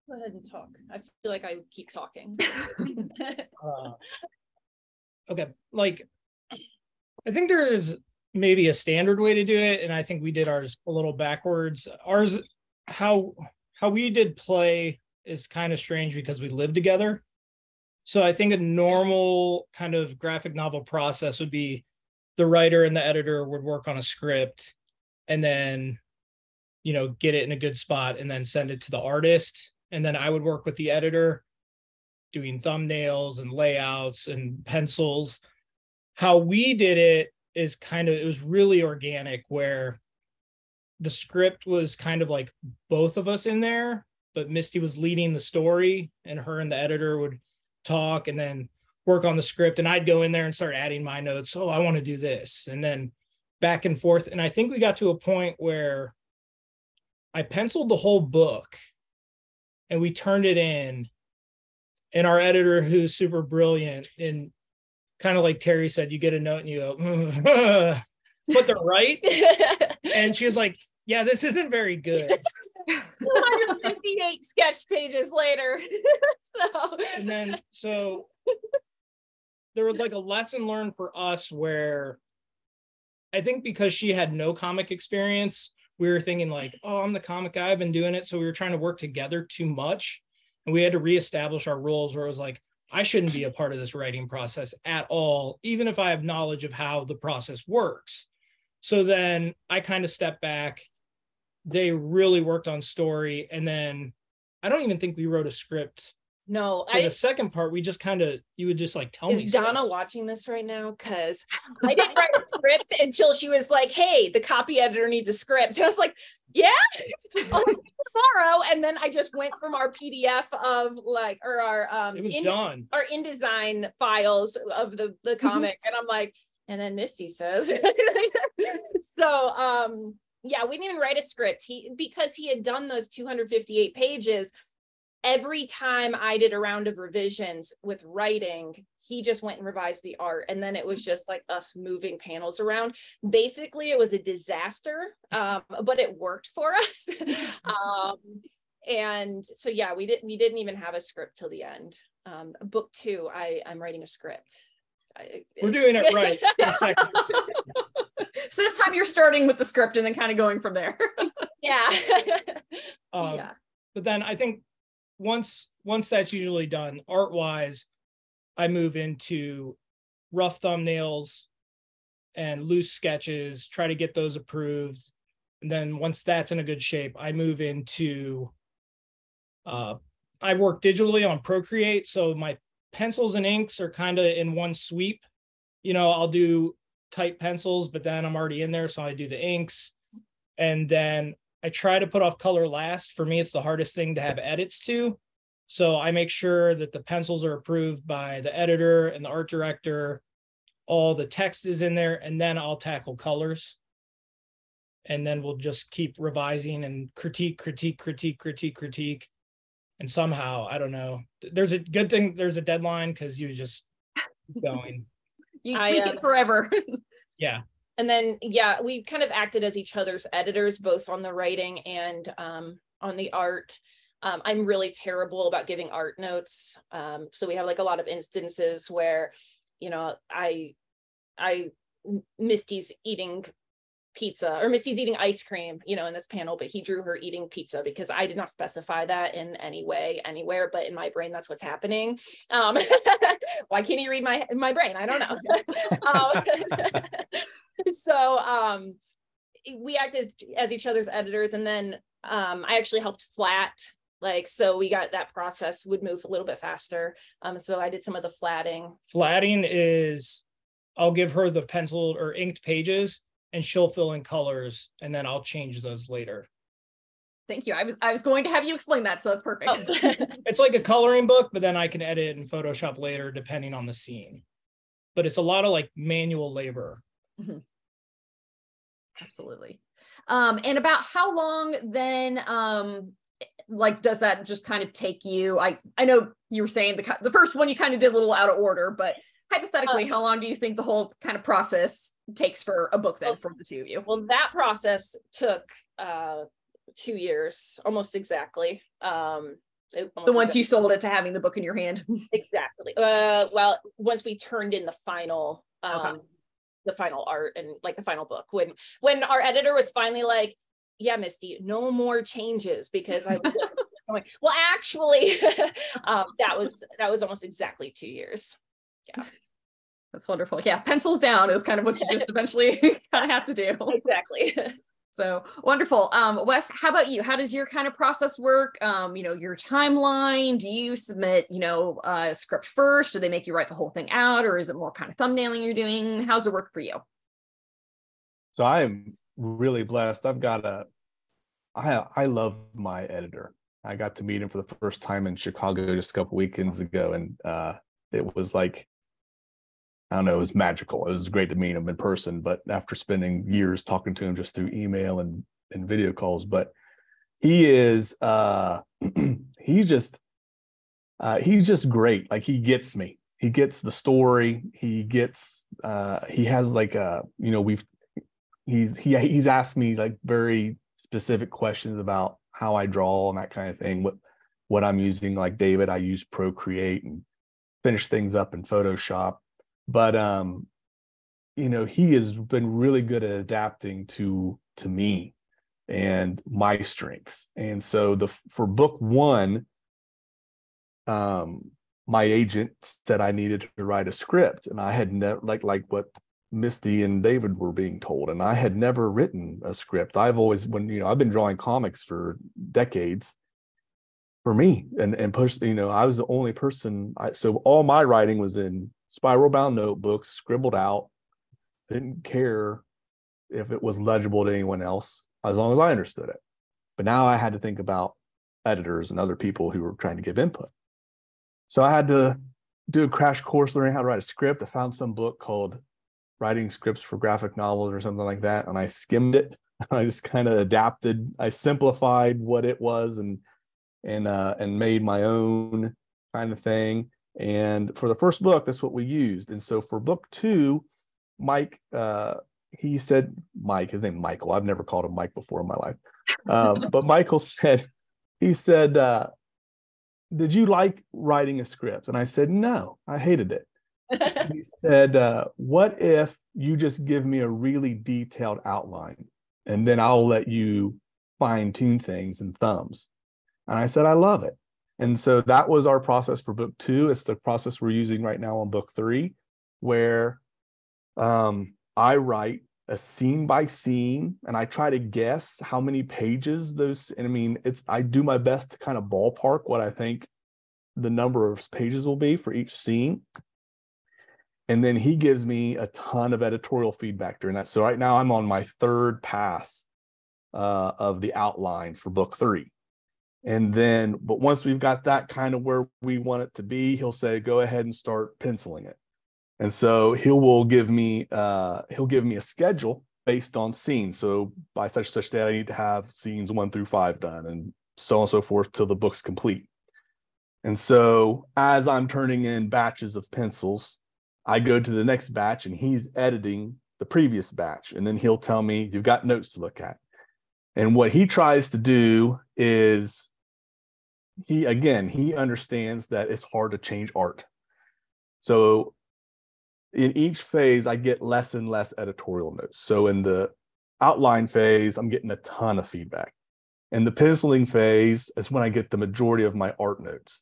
Go ahead and talk. I feel like I keep talking. Okay, like I think there's maybe a standard way to do it, and I think we did ours a little backwards. Ours, how we did play is kind of strange because we live together. So I think a normal kind of graphic novel process would be the writer and the editor would work on a script and then, you know, get it in a good spot and then send it to the artist. And then I would work with the editor doing thumbnails and layouts and pencils. How we did it is kind of, it was really organic where the script was kind of like both of us in there, but Misty was leading the story and her and the editor would talk and then work on the script. And I'd go in there and start adding my notes. Oh, I want to do this. And then back and forth. And I think we got to a point where I penciled the whole book and we turned it in. And our editor, who's super brilliant, and kind of like Terri said, you get a note and you go, but they're right. And she was like, yeah, this isn't very good. 258 sketch pages later. And then, so there was like a lesson learned for us where I think because she had no comic experience, we were thinking like, oh, I'm the comic guy, I've been doing it. So we were trying to work together too much. And we had to reestablish our roles where it was like, I shouldn't be a part of this writing process at all, even if I have knowledge of how the process works. So then I kind of stepped back. They really worked on story. And then I don't even think we wrote a script. No, for the second part, we just kind of, you would just like tell me. Is Donna watching this right now? Because I didn't write a script until she was like, hey, the copy editor needs a script. And I was like, yeah, I'll do it tomorrow. And then I just went from our PDF of like, or our it was done. Our InDesign files of the comic. And I'm like, and then Misty says, so yeah, we didn't even write a script. Because he had done those 258 pages. Every time I did a round of revisions with writing, he just went and revised the art. And then it was just like us moving panels around. Basically, it was a disaster, but it worked for us. And so, yeah, we didn't even have a script till the end. Book 2, I'm writing a script. We're doing it right in a second. So this time you're starting with the script and then kind of going from there. Yeah. Yeah. But then I think once that's usually done, art-wise, I move into rough thumbnails and loose sketches, try to get those approved. And then once that's in a good shape, I move into, I work digitally on Procreate. So my pencils and inks are kind of in one sweep. You know, I'll do type pencils, but then I'm already in there. So I do the inks. And then I try to put off color last. For me, it's the hardest thing to have edits to. So I make sure that the pencils are approved by the editor and the art director. All the text is in there, and then I'll tackle colors. And then we'll just keep revising and critique. And somehow, I don't know, there's a good thing, there's a deadline because you just keep going. You tweak it forever. Yeah. And then, yeah, we kind of acted as each other's editors, both on the writing and on the art. I'm really terrible about giving art notes. So we have like a lot of instances where, you know, Misty's eating pizza or Misty's eating ice cream, you know, in this panel, but he drew her eating pizza because I did not specify that in any way, anywhere, but in my brain, that's what's happening. Why can't he read my brain? I don't know. So we act as each other's editors. And then I actually helped flat, like, so we got that process would move a little bit faster. So I did some of the flatting. Flatting is, I'll give her the penciled or inked pages and she'll fill in colors and then I'll change those later. Thank you. I was going to have you explain that, so that's perfect. Oh. It's like a coloring book, but then I can edit in Photoshop later depending on the scene. But it's a lot of like manual labor. Mm-hmm. Absolutely. And about how long then, like, does that just kind of take you, I know you were saying the first one you kind of did a little out of order, but hypothetically, how long do you think the whole kind of process takes for a book then from the two of you? Well, that process took 2 years, almost exactly. Once you sold it to having the book in your hand. Exactly. Well, once we turned in the final art and like the final book, when our editor was finally like, yeah, Misty, no more changes, because I'm like, well, actually, that was almost exactly 2 years. Yeah. That's wonderful. Yeah, pencils down is kind of what you just eventually kind of have to do. Exactly. So wonderful. Wes, how about you? How does your kind of process work? Your timeline, do you submit, a script first? Do they make you write the whole thing out, or is it more kind of thumbnailing you're doing? How's it work for you? So I am really blessed. I love my editor. I got to meet him for the first time in Chicago just a couple weekends ago. And it was like, I don't know, it was magical. It was great to meet him in person, but after spending years talking to him just through email and video calls, but he is, he's just great. Like, he gets me. He gets the story. He gets, he has like he's asked me like very specific questions about how I draw and that kind of thing. What I'm using, like David, I use Procreate and finish things up in Photoshop. But he has been really good at adapting to me and my strengths. And so for book one, my agent said I needed to write a script, and I had never like what Misty and David were being told, and I had never written a script. I've always, I've been drawing comics for decades for me, and push, I was the only person. So all my writing was in spiral bound notebooks, scribbled out. Didn't care if it was legible to anyone else, as long as I understood it. But now I had to think about editors and other people who were trying to give input. So I had to do a crash course learning how to write a script. I found some book called Writing Scripts for Graphic Novels or something like that, and I skimmed it. I just kind of adapted. I simplified what it was and made my own kind of thing. And for the first book, that's what we used. And so for book two, Mike, he said, his name Michael. I've never called him Mike before in my life. But Michael said, did you like writing a script? And I said, no, I hated it. He said, what if you just give me a really detailed outline, and then I'll let you fine tune things and thumbs. And I said, I love it. And so that was our process for book two. It's the process we're using right now on book three, where I write a scene by scene, and I try to guess how many pages those, and I do my best to kind of ballpark what I think the number of pages will be for each scene. And then he gives me a ton of editorial feedback during that. So right now I'm on my third pass of the outline for book three. And then, but once we've got that kind of where we want it to be, he'll say, go ahead and start penciling it. And so he'll give me a schedule based on scenes. So by such date, I need to have scenes 1 through 5 done, and so on and so forth till the book's complete. And so as I'm turning in batches of pencils, I go to the next batch, and he's editing the previous batch. And then he'll tell me, you've got notes to look at. And what he tries to do is, he understands that it's hard to change art. So in each phase, I get less and less editorial notes. So in the outline phase, I'm getting a ton of feedback. In the penciling phase is when I get the majority of my art notes.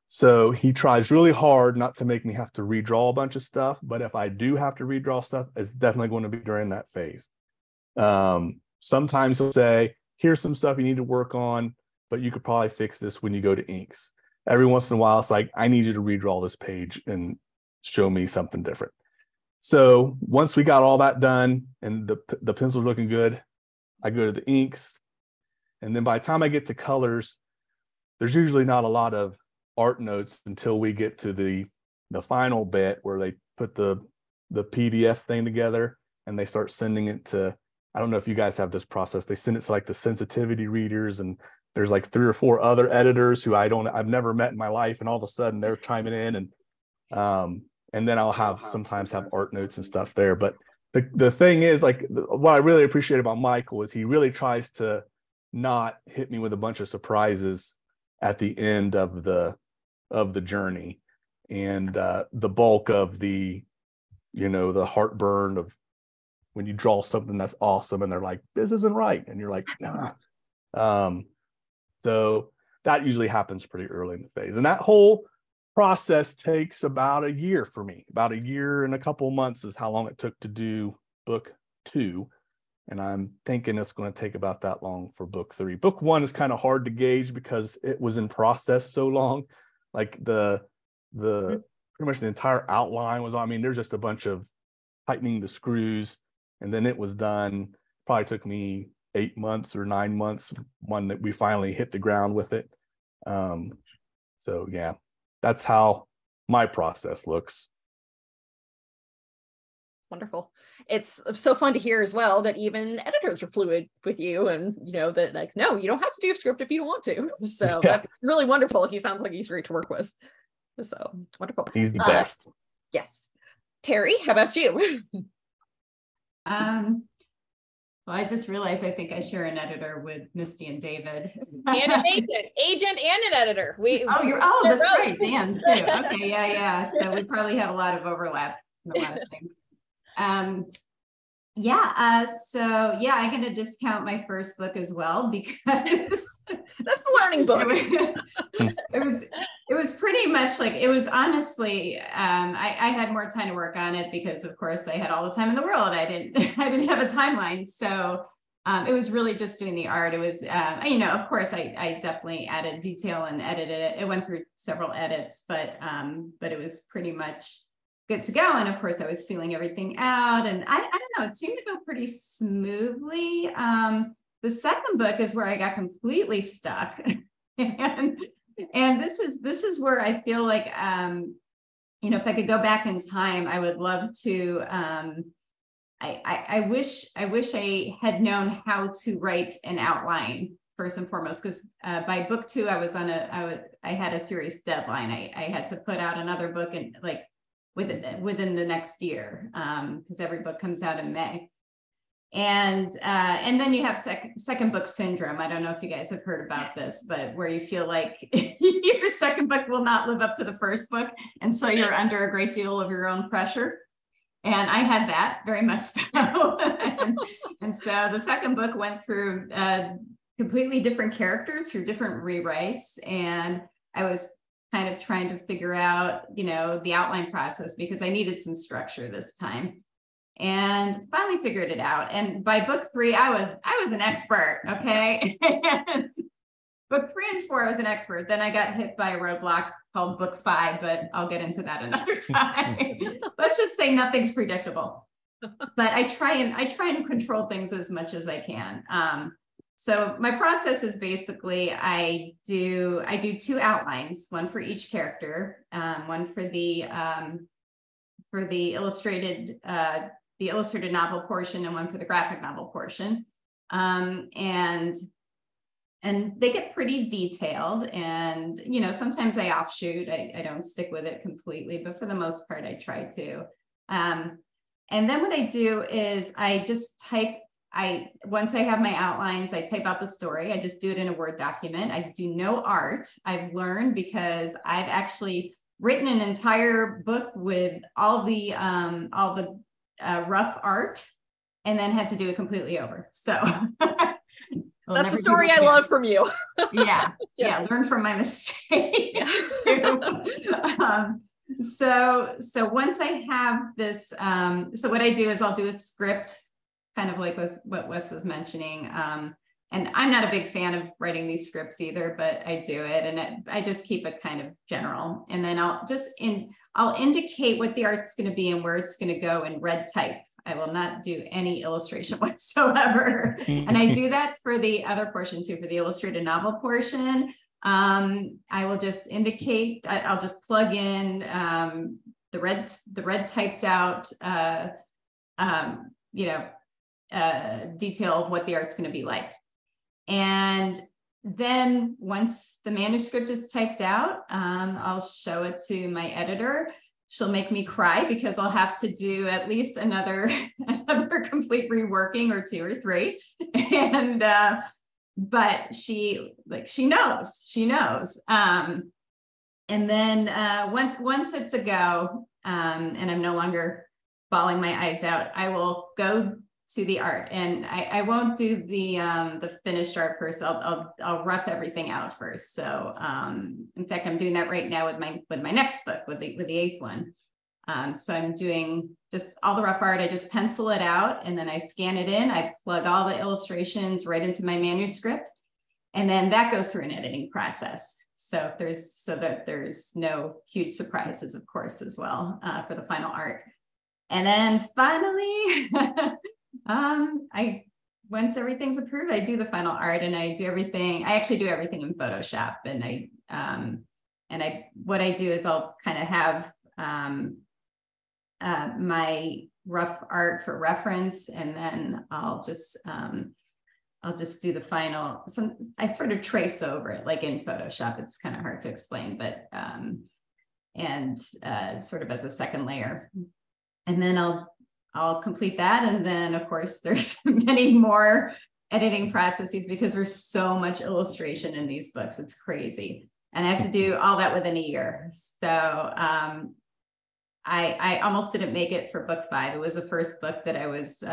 So he tries really hard not to make me have to redraw a bunch of stuff. But if I do have to redraw stuff, it's definitely going to be during that phase. Sometimes he'll say, here's some stuff you need to work on, but you could probably fix this when you go to inks. Every once in a while, it's like, I need you to redraw this page and show me something different. So once we got all that done and the pencil's looking good, I go to the inks. And then by the time I get to colors, there's usually not a lot of art notes until we get to the final bit where they put the PDF thing together and they start sending it to, I don't know if you guys have this process. They send it to like the sensitivity readers, and there's like 3 or 4 other editors who I've never met in my life, and all of a sudden they're chiming in, and then I'll sometimes have art notes and stuff there. But the thing is, like, what I really appreciate about Michael is he really tries to not hit me with a bunch of surprises at the end of the journey, and the bulk of the heartburn of when you draw something that's awesome and they're like, this isn't right, and you're like, nah. So that usually happens pretty early in the phase, and that whole process takes about a year for me. About a year and a couple months is how long it took to do book 2, and I'm thinking it's going to take about that long for book 3. Book 1 is kind of hard to gauge because it was in process so long. Like the pretty much the entire outline was on. I mean, there's just a bunch of tightening the screws, and then it was done. Probably took me 8 months or 9 months when that we finally hit the ground with it. So yeah, that's how my process looks. Wonderful. It's so fun to hear as well that even editors are fluid with you, and that, like, no, you don't have to do a script if you don't want to. So that's really wonderful. He sounds like he's great to work with. So wonderful. He's the best. Yes. Terri, how about you? Well, I just realized I think I share an editor with Misty and David. And an agent and an editor. That's right, Dan too. Okay, yeah. So we probably have a lot of overlap in a lot of things. I'm going to discount my first book as well, because that's the learning book. It was pretty much like, it was honestly, I had more time to work on it because of course I had all the time in the world. I didn't have a timeline. So it was really just doing the art. It was, of course I definitely added detail and edited it. It went through several edits, but it was pretty much good to go. And of course I was feeling everything out, and I don't know, it seemed to go pretty smoothly. The second book is where I got completely stuck. and this is where I feel like, if I could go back in time, I would love to, I wish I had known how to write an outline first and foremost, because by book 2, I had a serious deadline. I had to put out another book and like within the next year, because every book comes out in May. And then you have second book syndrome. I don't know if you guys have heard about this, but where you feel like your second book will not live up to the first book. And so you're under a great deal of your own pressure. And I had that very much so. and so the second book went through completely different characters through different rewrites. And I was kind of trying to figure out, the outline process, because I needed some structure this time. And finally figured it out. And by book 3, I was an expert, okay? Book 3 and 4, I was an expert. Then I got hit by a roadblock called book 5, but I'll get into that another time. Let's just say nothing's predictable. But I try and control things as much as I can. So my process is basically I do 2 outlines, one for each character, one for the illustrated novel portion, and one for the graphic novel portion. And they get pretty detailed, and sometimes I offshoot. I don't stick with it completely, but for the most part I try to. And then what I do is I just once I have my outlines, I type out the story. I just do it in a Word document. I do no art. I've learned, because I've actually written an entire book with all the rough art, and then had to do it completely over. So that's the story I love from you. Yeah. Yes. Yeah. Learn from my mistakes. So once I have this, so what I do is I'll do a script, kind of like what Wes was mentioning. And I'm not a big fan of writing these scripts either, but I do it, and I just keep it kind of general. And then I'll indicate what the art's going to be and where it's going to go in red type. I will not do any illustration whatsoever. And I do that for the other portion too, for the illustrated novel portion. I will just indicate, I'll just plug in the red typed out, detail of what the art's going to be like. And then once the manuscript is typed out, I'll show it to my editor. She'll make me cry because I'll have to do at least another complete reworking or 2 or 3. And but she knows. And then once it's a go, and I'm no longer bawling my eyes out, I will go to the art, and I won't do the finished art first. I'll rough everything out first. So in fact, I'm doing that right now with my next book, with the 8th one. So I'm doing just all the rough art. I just pencil it out, and then I scan it in. I plug all the illustrations right into my manuscript, and then that goes through an editing process. So that there's no huge surprises, of course, as well, for the final art. And then finally, once everything's approved, I do the final art, and I do everything. I actually do everything in Photoshop, and what I do is I'll kind of have my rough art for reference, and then I'll just do the final. So I sort of trace over it, like in Photoshop. It's kind of hard to explain, but sort of as a second layer. And then I'll complete that. And then of course there's many more editing processes because there's so much illustration in these books. It's crazy. And I have to do all that within a year. So I almost didn't make it for book 5. It was the first book that I was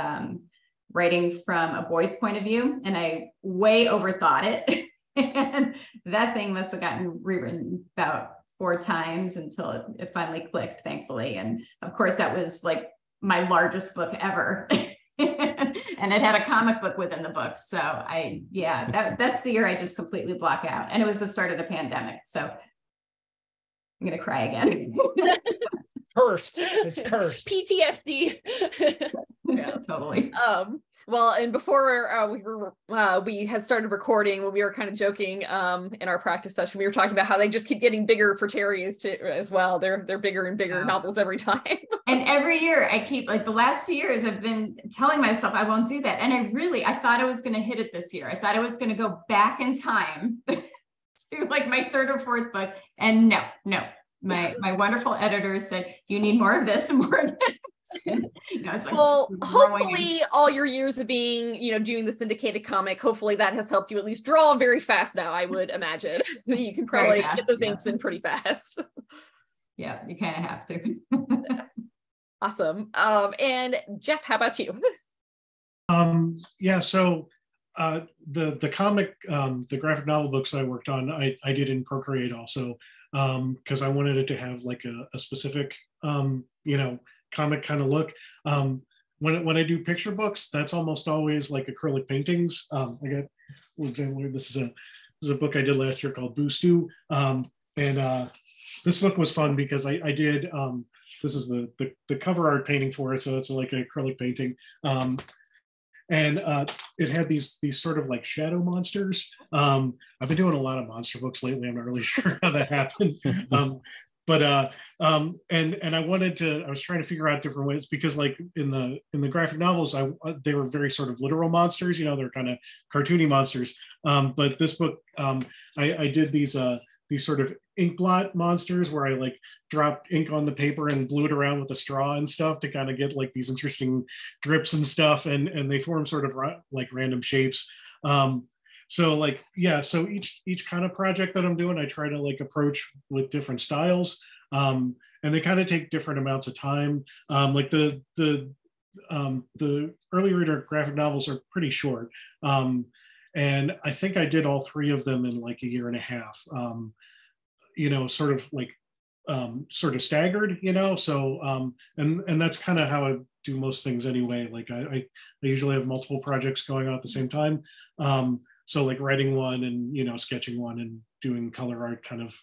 writing from a boy's point of view, and I way overthought it. And that thing must have gotten rewritten about 4 times until it finally clicked, thankfully. And of course, that was like my largest book ever. And it had a comic book within the book. So that's the year I just completely block out. And it was the start of the pandemic. So I'm going to cry again. Cursed. It's cursed. PTSD. Yeah, totally. Well, and before we had started recording, when we were kind of joking in our practice session, we were talking about how they just keep getting bigger for Terri as well. They're bigger and bigger novels every time. And every year I keep, like the last 2 years, I've been telling myself I won't do that. And I thought I was going to hit it this year. I thought I was going to go back in time to like my 3rd or 4th book. And no. My wonderful editor said, you need more of this and more of this. It's like, well, hopefully all your years of being, doing the syndicated comic, hopefully that has helped you at least draw very fast now, I would imagine. You can probably get those inks in pretty fast. Yeah, you kind of have to. Awesome. And Jeff, how about you? So the comic, the graphic novel books I worked on, I did in Procreate also, because I wanted it to have like a specific, comic kind of look. When I do picture books, that's almost always like acrylic paintings. I got one example. This is a book I did last year called Boostu, and this book was fun because I did. This is the cover art painting for it, so it's like an acrylic painting. And it had these sort of like shadow monsters. I've been doing a lot of monster books lately. I'm not really sure how that happened. And I was trying to figure out different ways, because like in the graphic novels, they were very sort of literal monsters, they're kind of cartoony monsters. But this book, I did these sort of ink blot monsters where I like dropped ink on the paper and blew it around with a straw and stuff to kind of get like these interesting drips and stuff. And they form sort of like random shapes. So each kind of project that I'm doing, I try to like approach with different styles. And they kind of take different amounts of time. Like the early reader graphic novels are pretty short. And I think I did all 3 of them in like a year and a half, sort of like, sort of staggered, so, and that's kind of how I do most things anyway. Like I usually have multiple projects going on at the same time. So like writing one and, sketching one and doing color art kind of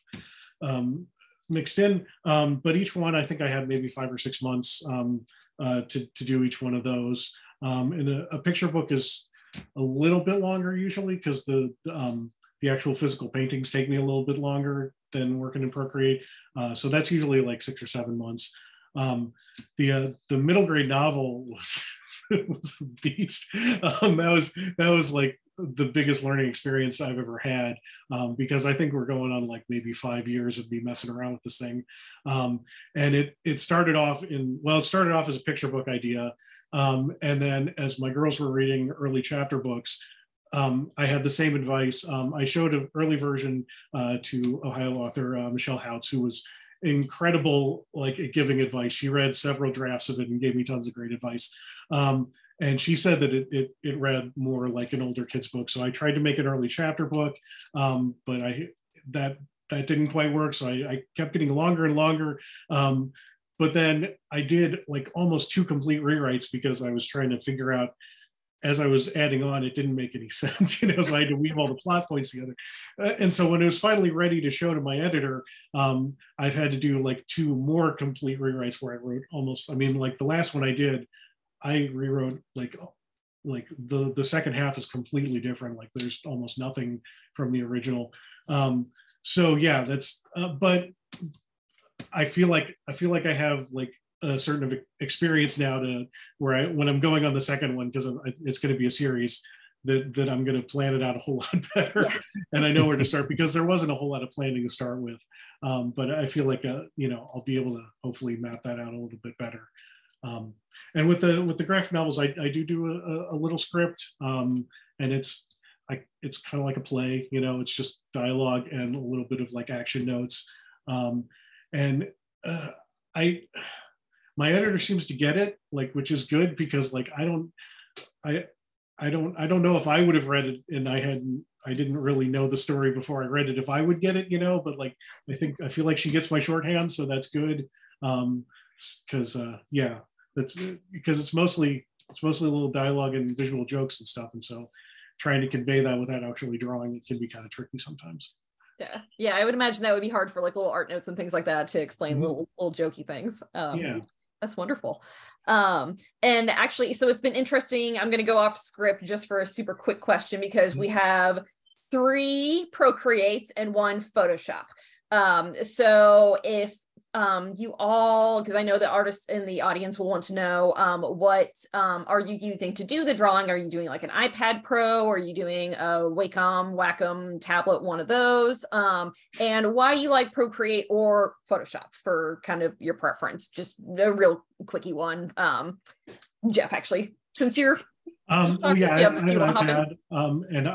mixed in. But each one, I think I had maybe 5 or 6 months to do each one of those. And a picture book is a little bit longer usually, because the actual physical paintings take me a little bit longer than working in Procreate. So that's usually like 6 or 7 months. The middle grade novel was a beast. That was like the biggest learning experience I've ever had, because I think we're going on like maybe 5 years of me messing around with this thing. And it started off as a picture book idea. And then as my girls were reading early chapter books, I had the same advice. I showed an early version to Ohio author Michelle Houts, who was incredible, like at giving advice. She read several drafts of it and gave me tons of great advice. And she said that it read more like an older kid's book. So I tried to make an early chapter book, but that didn't quite work. So I kept getting longer and longer. But then I did like almost 2 complete rewrites because I was trying to figure out, as I was adding on, it didn't make any sense, so I had to weave all the plot points together. And so when it was finally ready to show to my editor, I've had to do like 2 more complete rewrites where I wrote like the last one I did, I rewrote like the second half is completely different. Like there's almost nothing from the original. So yeah, that's, but I feel like I have like a certain experience now to where when I'm going on the second one, because it's going to be a series, that I'm going to plan it out a whole lot better. Yeah. And I know where to start, because there wasn't a whole lot of planning to start with. But I feel like, I'll be able to hopefully map that out a little bit better. And with the graphic novels, I do a little script, and it's kind of like a play, it's just dialogue and a little bit of like action notes. My editor seems to get it, like, which is good, because like I don't know if I would have read it and I didn't really know the story before I read it, if I would get it, but like I feel like she gets my shorthand, so that's good. Because that's because it's mostly a little dialogue and visual jokes and stuff, and so trying to convey that without actually drawing it can be kind of tricky sometimes. Yeah, I would imagine that would be hard for like little art notes and things like that to explain little jokey things. Yeah. That's wonderful. And actually, so it's been interesting. I'm going to go off script just for a super quick question, because we have 3 Procreates and 1 Photoshop. So if you all, because I know the artists in the audience will want to know, what are you using to do the drawing? Are you doing like an iPad Pro? Or are you doing a Wacom tablet, one of those? And why you like Procreate or Photoshop for kind of your preference? Just the real quickie one. Jeff, actually, since you're I have an iPad, and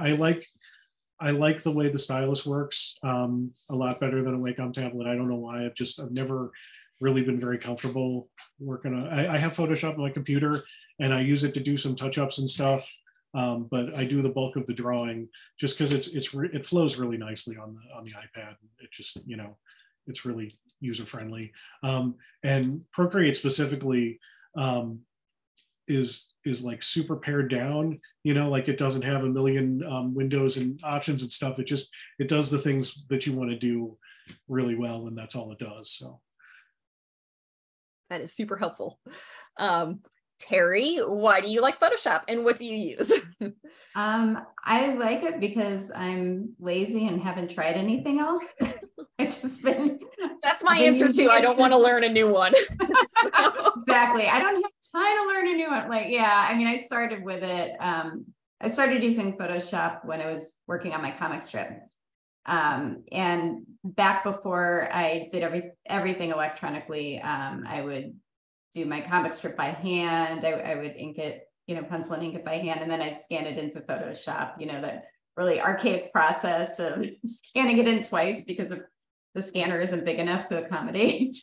I like the way the stylus works a lot better than a Wacom tablet. I don't know why. I've never really been very comfortable working on. I have Photoshop on my computer, and I use it to do some touch-ups and stuff. But I do the bulk of the drawing just because it flows really nicely on the iPad. It just, it's really user friendly. And Procreate specifically is like super pared down, like it doesn't have a million windows and options and stuff. It does the things that you want to do really well, and that's all it does. So that is super helpful. Terri, why do you like Photoshop and what do you use? I like it because I'm lazy and haven't tried anything else. That's my answer too. I don't want to learn a new one. Exactly. I don't have time to learn a new one. I started with it. I started using Photoshop when I was working on my comic strip. And back before I did everything electronically, I would do my comic strip by hand. I would ink it, pencil and ink it by hand, and then I'd scan it into Photoshop, that really archaic process of scanning it in twice because the scanner isn't big enough to accommodate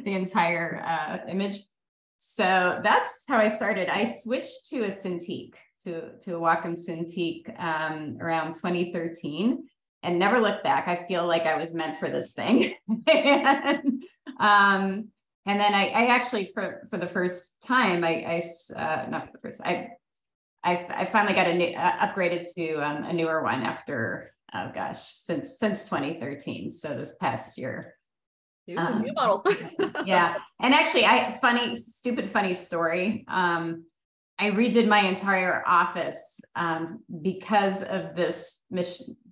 the entire image. So that's how I started. I switched to a Cintiq, to a Wacom Cintiq around 2013, and never looked back. I feel like I was meant for this thing. And then I actually, for the first time, not for the first, I finally got upgraded to a newer one after, since 2013. So this past year. New model. Yeah. And actually, funny story. I redid my entire office because of this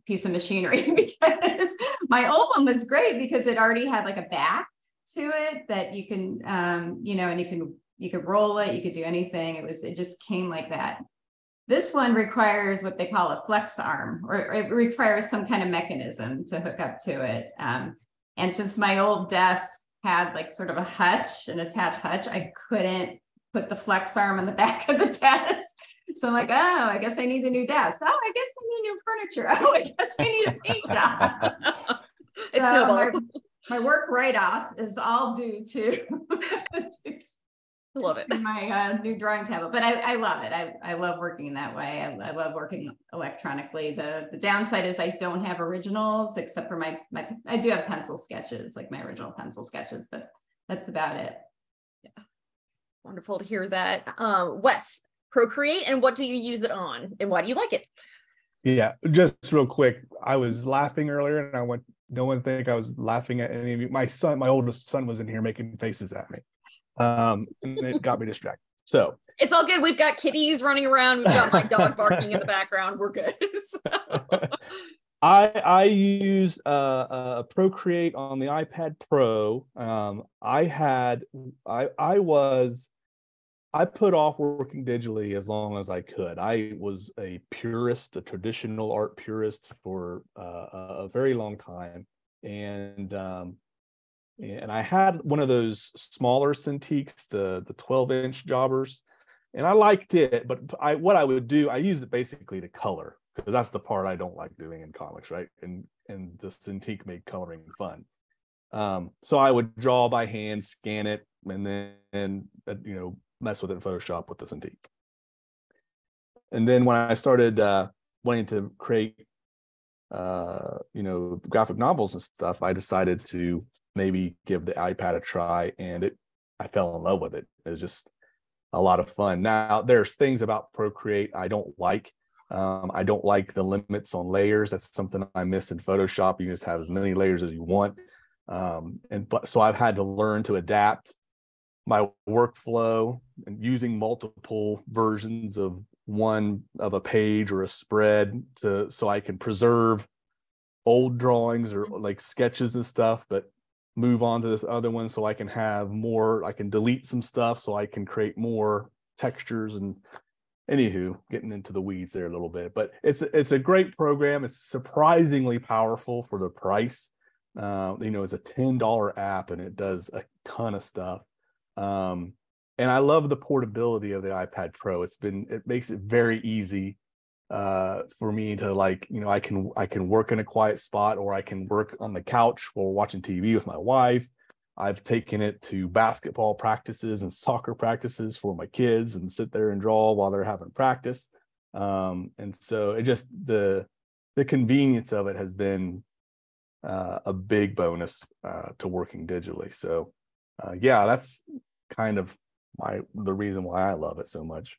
piece of machinery, because my old one was great because it already had like a back to it that you can, and you can you could roll it, you could do anything. It just came like that. This one requires what they call a flex arm, or it requires some kind of mechanism to hook up to it. And since my old desk had like sort of a hutch, an attached hutch, I couldn't put the flex arm on the back of the desk. So I'm like, oh, I guess I need a new desk. Oh, I guess I need new furniture. Oh, I guess I need a paint job. So my work write-off is all due to I love it. My new drawing tablet, but I love it. I love working that way. I love working electronically. The downside is I don't have originals except for I do have pencil sketches, like my original pencil sketches, but that's about it. Yeah. Wonderful to hear that. Wes, Procreate, and what do you use it on, and why do you like it? Yeah, just real quick. I was laughing earlier, and no one think I was laughing at any of you. My oldest son was in here making faces at me. And it got me distracted. So it's all good. We've got kitties running around. We've got my dog barking in the background. We're good. I use Procreate on the iPad Pro. I put off working digitally as long as I could. I was a purist, a traditional art purist for a very long time, and I had one of those smaller Cintiqs, the 12-inch jobbers, and I liked it. But what I would do, I use it basically to color, because that's the part I don't like doing in comics, right? And the Cintiq made coloring fun. So I would draw by hand, scan it, and then mess with it in Photoshop with the Cintiq. And then when I started wanting to create graphic novels and stuff, I decided to maybe give the iPad a try, and I fell in love with it. It was just a lot of fun. Now, there's things about Procreate I don't like. I don't like the limits on layers. That's something I miss in Photoshop. You just have as many layers as you want. So I've had to learn to adapt my workflow and using multiple versions of a page or a spread so I can preserve old drawings or like sketches and stuff, but move on to this other one so I can have more. I can delete some stuff so I can create more textures. And anywho, getting into the weeds there a little bit, but it's a great program. It's surprisingly powerful for the price. It's a $10 app, and it does a ton of stuff. And I love the portability of the iPad Pro. It makes it very easy for me to I can work in a quiet spot, or I can work on the couch while watching TV with my wife. I've taken it to basketball practices and soccer practices for my kids and sit there and draw while they're having practice. And so it just the convenience of it has been a big bonus to working digitally. So that's kind of the reason why I love it so much.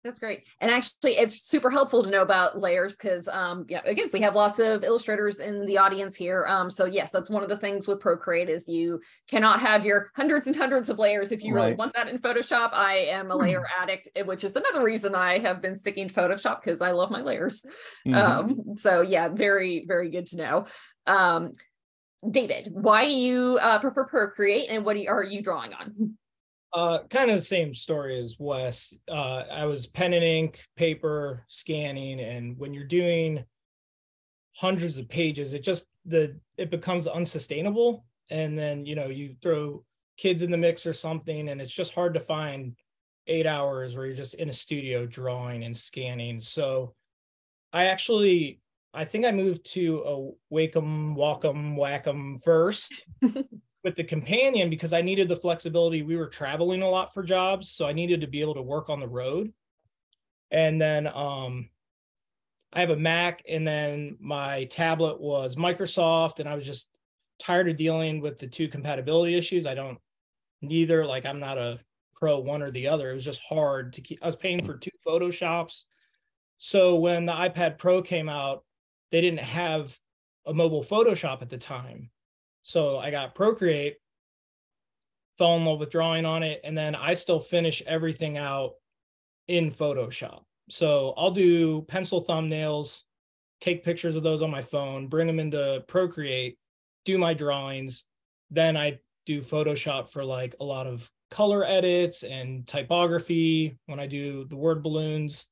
That's great. And actually, it's super helpful to know about layers because, again, we have lots of illustrators in the audience here. So yes, that's one of the things with Procreate is you cannot have your hundreds and hundreds of layers if you really want that in Photoshop. I am a layer addict, which is another reason I have been sticking to Photoshop because I love my layers. So yeah, very, very good to know. David, why do you prefer Procreate, and what are you drawing on? Kind of the same story as Wes. I was pen and ink, paper, scanning, and when you're doing hundreds of pages, it becomes unsustainable. And then you throw kids in the mix or something, and it's just hard to find 8 hours where you're just in a studio drawing and scanning. So I think I moved to a Wacom, Wacom first with the companion because I needed the flexibility. We were traveling a lot for jobs, so I needed to be able to work on the road. And then I have a Mac, and then my tablet was Microsoft, and I was just tired of dealing with the two compatibility issues. I'm not a pro one or the other. It was just hard to keep. I was paying for 2 Photoshops. So when the iPad Pro came out, they didn't have a mobile Photoshop at the time. So I got Procreate, fell in love with drawing on it, and then I still finish everything out in Photoshop. So I'll do pencil thumbnails, take pictures of those on my phone, bring them into Procreate, do my drawings. Then I do Photoshop for a lot of color edits and typography when I do the word balloons.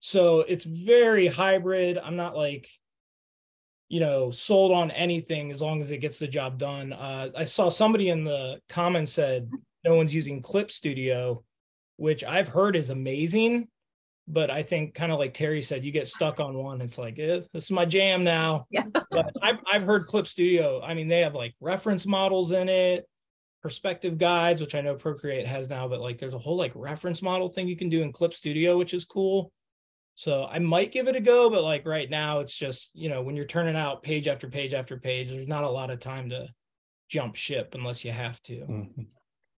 So it's very hybrid. I'm not like, sold on anything as long as it gets the job done. I saw somebody in the comments said no one's using Clip Studio, which I've heard is amazing. But I think kind of like Terry said, you get stuck on one. It's like, this is my jam now. Yeah. But I've heard Clip Studio. I mean, they have like reference models in it, perspective guides, which I know Procreate has now, but like there's a whole like reference model thing you can do in Clip Studio, which is cool. So I might give it a go, but like right now it's just, when you're turning out page after page after page, there's not a lot of time to jump ship unless you have to. Mm-hmm.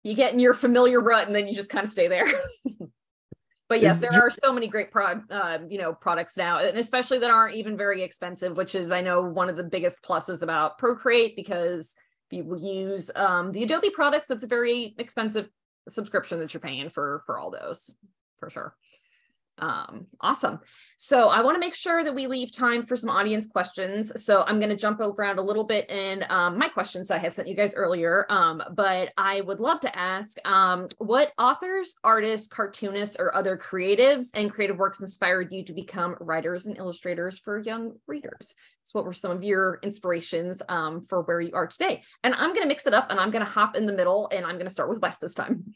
You get in your familiar rut and then you just kind of stay there. But yes, there are so many great products now, and especially that aren't even very expensive, which is, I know, one of the biggest pluses about Procreate, because if you use the Adobe products, that's a very expensive subscription that you're paying for all those, for sure. Awesome. So I want to make sure that we leave time for some audience questions. So I'm going to jump around a little bit in my questions I had sent you guys earlier. But I would love to ask what authors, artists, cartoonists, or other creatives and creative works inspired you to become writers and illustrators for young readers? So what were some of your inspirations for where you are today? And I'm going to mix it up and I'm going to hop in the middle, and I'm going to start with Wes this time.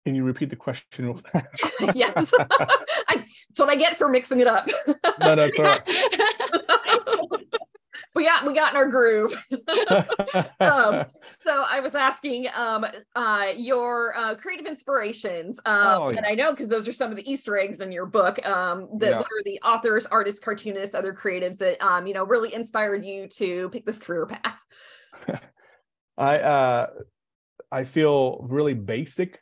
Can you repeat the question real fast? Yes. That's what I get for mixing it up. No, that's all right. We got in our groove. So I was asking your creative inspirations. And I know, because those are some of the Easter eggs in your book, what are the authors, artists, cartoonists, other creatives that really inspired you to pick this career path? I feel really basic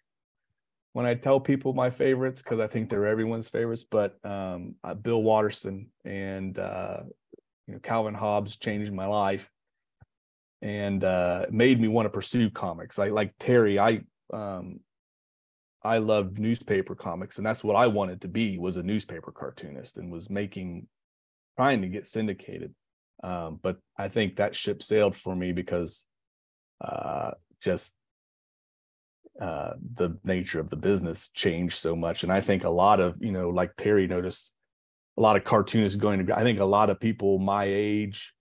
when I tell people my favorites, because I think they're everyone's favorites, but Bill Watterson and Calvin Hobbes changed my life and made me want to pursue comics. Like Terri, I loved newspaper comics, and that's what I wanted to be, was a newspaper cartoonist, and was trying to get syndicated. But I think that ship sailed for me because the nature of the business changed so much. And I think a lot of, like Terri noticed, a lot of cartoonists I think a lot of people my age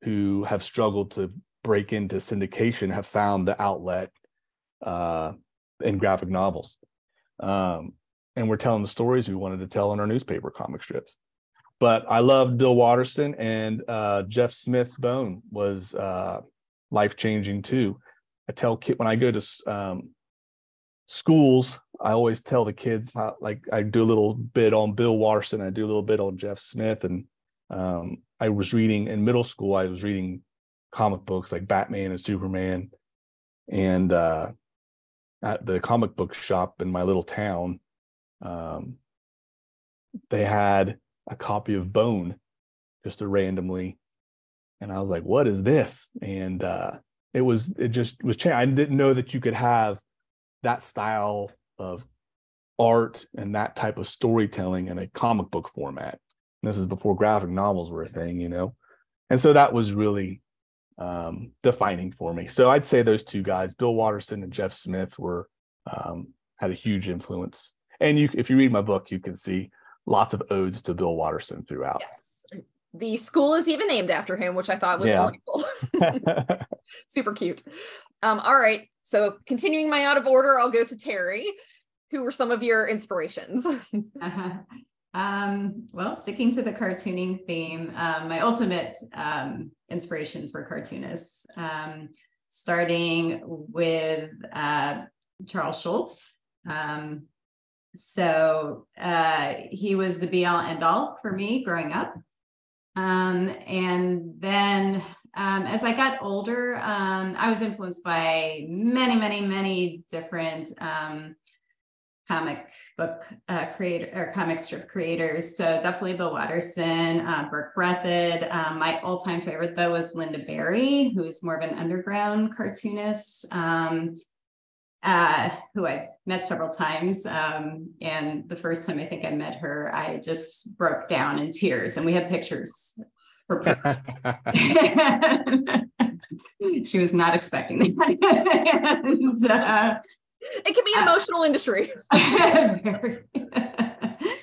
who have struggled to break into syndication have found the outlet in graphic novels. And we're telling the stories we wanted to tell in our newspaper comic strips. But I loved Bill Watterson, and Jeff Smith's Bone was life-changing too. I tell kids when I go to schools, I always tell the kids how, like, I do a little bit on Bill Watterson, I do a little bit on Jeff Smith, and I was reading in middle school. I was reading comic books like Batman and Superman, and at the comic book shop in my little town, they had a copy of Bone just randomly, and I was like, "What is this?" And it just was changing. I didn't know that you could have that style of art and that type of storytelling in a comic book format. And this is before graphic novels were a thing, and so that was really defining for me. So I'd say those two guys, Bill Watterson and Jeff Smith, were had a huge influence. And if you read my book, you can see lots of odes to Bill Watterson throughout. Yes. The school is even named after him, which I thought was delightful. Super cute. All right. So continuing my out of order, I'll go to Terri. Who were some of your inspirations? Well, sticking to the cartooning theme, my ultimate inspirations were cartoonists, starting with Charles Schulz. So he was the be all end all for me growing up. And then as I got older, I was influenced by many different comic book comic strip creators. So definitely Bill Watterson, Burke Breathed. My all-time favorite though was Linda Berry, who is more of an underground cartoonist, who I've met several times. And the first time I think I met her, I just broke down in tears, and we had pictures for proof. she was not expecting that. And, it can be an emotional industry.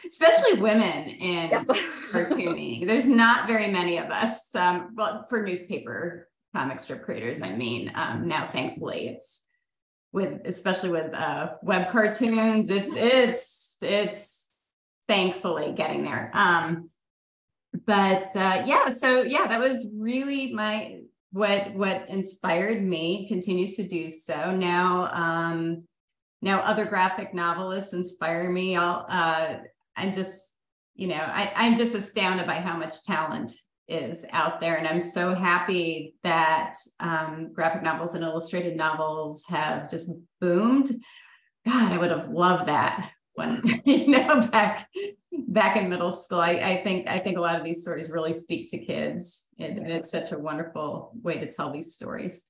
Especially women in Yes. cartooning. There's not very many of us. Well, for newspaper comic strip creators, I mean, now thankfully it's especially with web cartoons, it's thankfully getting there. But that was really what inspired me, continues to do so. Now other graphic novelists inspire me. I'm just astounded by how much talent is out there. And I'm so happy that graphic novels and illustrated novels have just boomed. God, I would have loved that when, back in middle school. I think a lot of these stories really speak to kids, and it's such a wonderful way to tell these stories.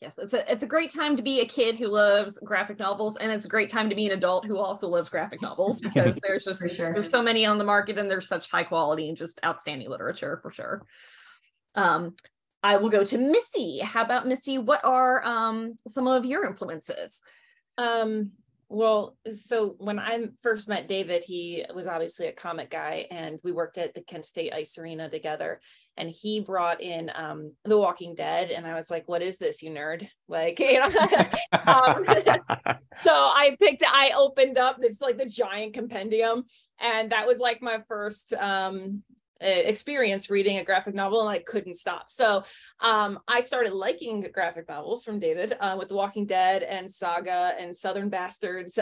Yes, it's a great time to be a kid who loves graphic novels, and it's a great time to be an adult who also loves graphic novels, because there's just there's so many on the market, and there's such high quality and just outstanding literature for sure. I will go to Misty. How about Misty? What are some of your influences? Well, so when I first met David, he was obviously a comic guy, and we worked at the Kent State Ice Arena together, and he brought in The Walking Dead, and I was like, what is this, you nerd? Like, so I opened up, it's like the giant compendium, and that was like my first experience reading a graphic novel, and I couldn't stop. So I started liking graphic novels from David with The Walking Dead and Saga and Southern Bastards.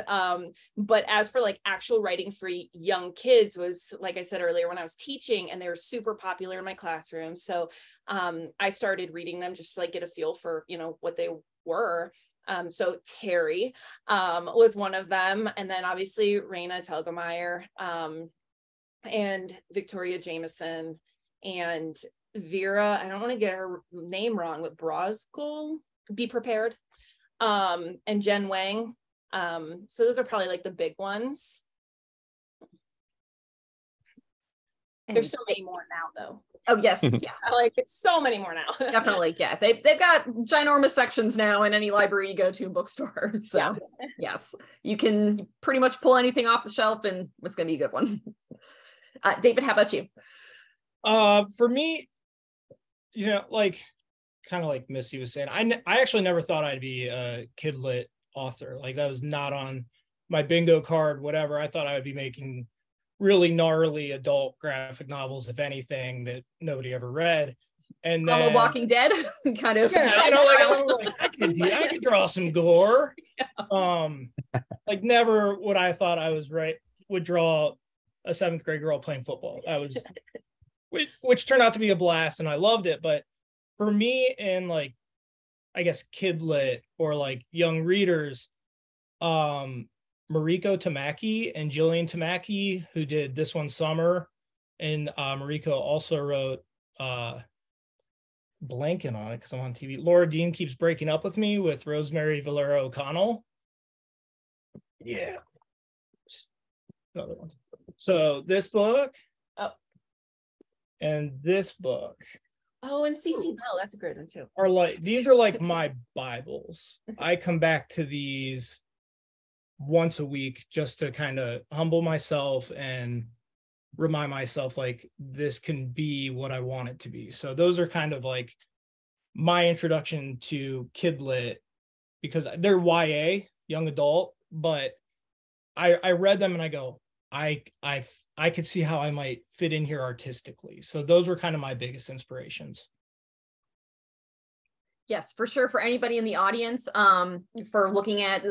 But as for like actual writing for young kids was, like I said earlier, when I was teaching, and they were super popular in my classroom. So I started reading them just to like get a feel for, what they were. So Terri was one of them. And then obviously Raina Telgemeier, and Victoria Jameson, and Vera, I don't want to get her name wrong, but Brosgol, Be Prepared, and Jen Wang. So those are probably like the big ones. There's so many more now though. Oh yes, yeah. Like it's so many more now. Definitely, yeah. They've got ginormous sections now in any library you go to in bookstore. So yeah. Yes, you can pretty much pull anything off the shelf and it's gonna be a good one. David, how about you? For me, like kind of like Misty was saying, I actually never thought I'd be a kidlit author. Like that was not on my bingo card, whatever. I thought I would be making really gnarly adult graphic novels, if anything, that nobody ever read. And then Walking Dead, kind of. Yeah, I could draw some gore. Yeah. Like never would I thought I would draw a 7th grade girl playing football. That was which turned out to be a blast, and I loved it. But for me, and like I guess kidlit or like young readers, Mariko Tamaki and Jillian Tamaki, who did This One Summer, and Mariko also wrote blanking on it because I'm on TV. Laura Dean Keeps Breaking Up With Me with Rosemary Valero O'Connell. Yeah. Another one. So this book, and this book. Oh, and CC Bell, that's a great one too. These are like my Bibles. I come back to these once a week just to kind of humble myself and remind myself like this can be what I want it to be. So those are kind of like my introduction to kidlit, because they're YA, young adult, but I read them and I go, I could see how I might fit in here artistically. So those were kind of my biggest inspirations. Yes, for sure. For anybody in the audience, for looking at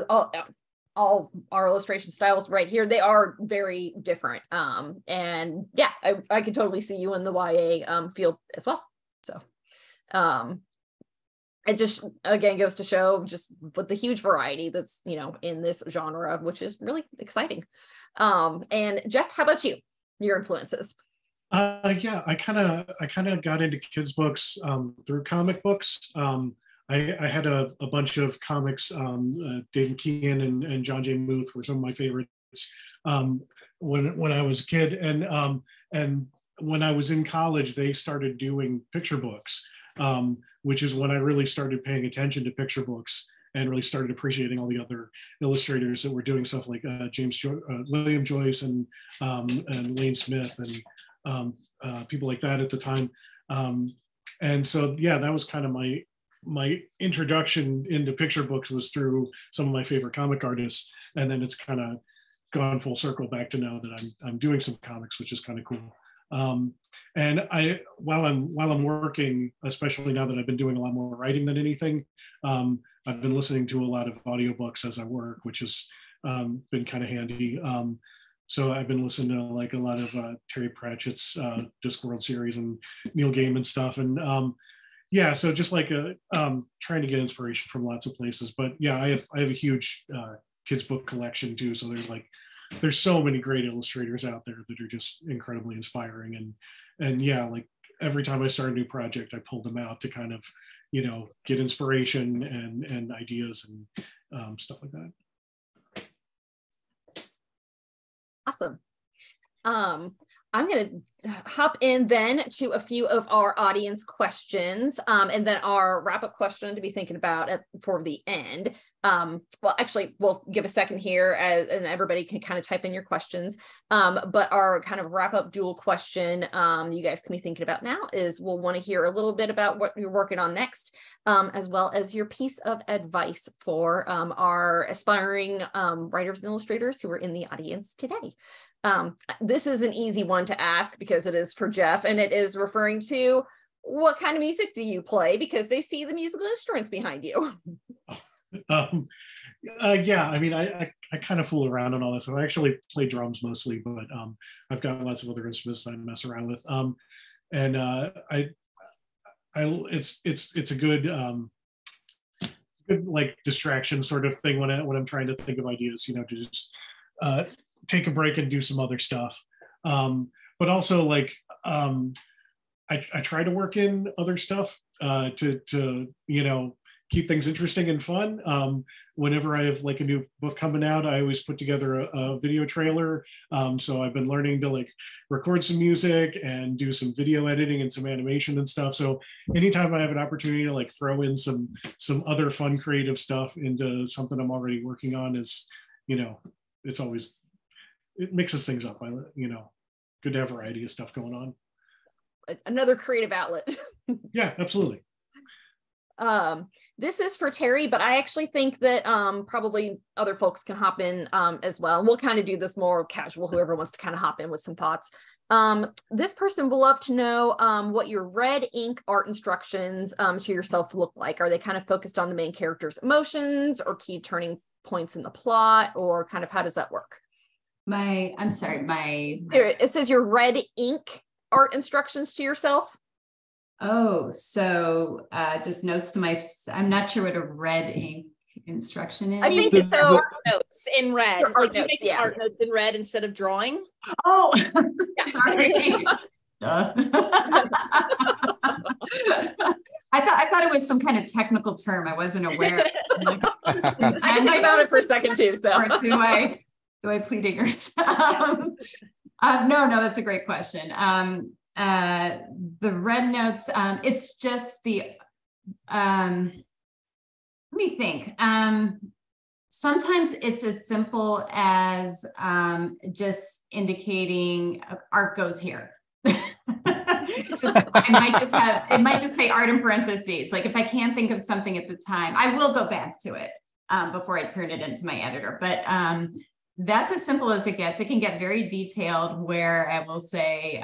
all our illustration styles right here, they are very different. And yeah, I could totally see you in the YA field as well. So it just again goes to show just with the huge variety that's in this genre, which is really exciting. And Jeff, how about you? Your influences? Yeah, I kind of got into kids books through comic books. I had a bunch of comics. David Kean and John J. Muth were some of my favorites when I was a kid, and when I was in college, they started doing picture books. which is when I really started paying attention to picture books and really started appreciating all the other illustrators that were doing stuff like William Joyce and Lane Smith and people like that at the time. And so, yeah, that was kind of my introduction into picture books, was through some of my favorite comic artists. And then it's kind of gone full circle back to now that I'm doing some comics, which is kind of cool. And while I'm working, especially now that I've been doing a lot more writing than anything, I've been listening to a lot of audiobooks as I work, which has been kind of handy. So I've been listening to like a lot of Terry Pratchett's Discworld series and Neil Gaiman stuff. And yeah, so just like trying to get inspiration from lots of places. But yeah, I have a huge kids book collection too. So there's so many great illustrators out there that are just incredibly inspiring. And yeah, like every time I start a new project, I pull them out to kind of, get inspiration and ideas and stuff like that. Awesome. I'm going to hop in then to a few of our audience questions, and then our wrap-up question to be thinking about for the end. Well, actually, we'll give a second here and everybody can kind of type in your questions. But our kind of wrap-up dual question you guys can be thinking about now is we'll want to hear a little bit about what you're working on next, as well as your piece of advice for our aspiring writers and illustrators who are in the audience today. This is an easy one to ask because it is for Jeff, and it is referring to what kind of music do you play, because they see the musical instruments behind you. Yeah, I mean, I kind of fool around on all this. So I actually play drums mostly, but I've got lots of other instruments that I mess around with. It's a good like distraction sort of thing when I'm trying to think of ideas, to just take a break and do some other stuff. But also like I try to work in other stuff to keep things interesting and fun. Whenever I have like a new book coming out, I always put together a video trailer. So I've been learning to like record some music and do some video editing and some animation and stuff. So anytime I have an opportunity to like throw in some other fun creative stuff into something I'm already working on is, it's always, it mixes things up. Good to have variety of stuff going on. Another creative outlet. Yeah, absolutely. This is for Terri, but I actually think that probably other folks can hop in as well. And we'll kind of do this more casual, whoever wants to kind of hop in with some thoughts. This person will love to know what your red ink art instructions to yourself look like. Are they kind of focused on the main character's emotions or key turning points in the plot, or kind of how does that work? I'm sorry, There, it says your red ink art instructions to yourself. Oh, so just notes to I'm not sure what a red ink instruction is. I think so. Art notes in red. Like you make art notes in red instead of drawing. Oh, sorry. I thought it was some kind of technical term. I wasn't aware. I thought it for a second too. So or do I plead ignorance? No, that's a great question. The red notes, it's just let me think. Sometimes it's as simple as just indicating art goes here. It might just say art in parentheses. Like if I can't think of something at the time, I will go back to it before I turn it into my editor. But that's as simple as it gets. It can get very detailed where I will say,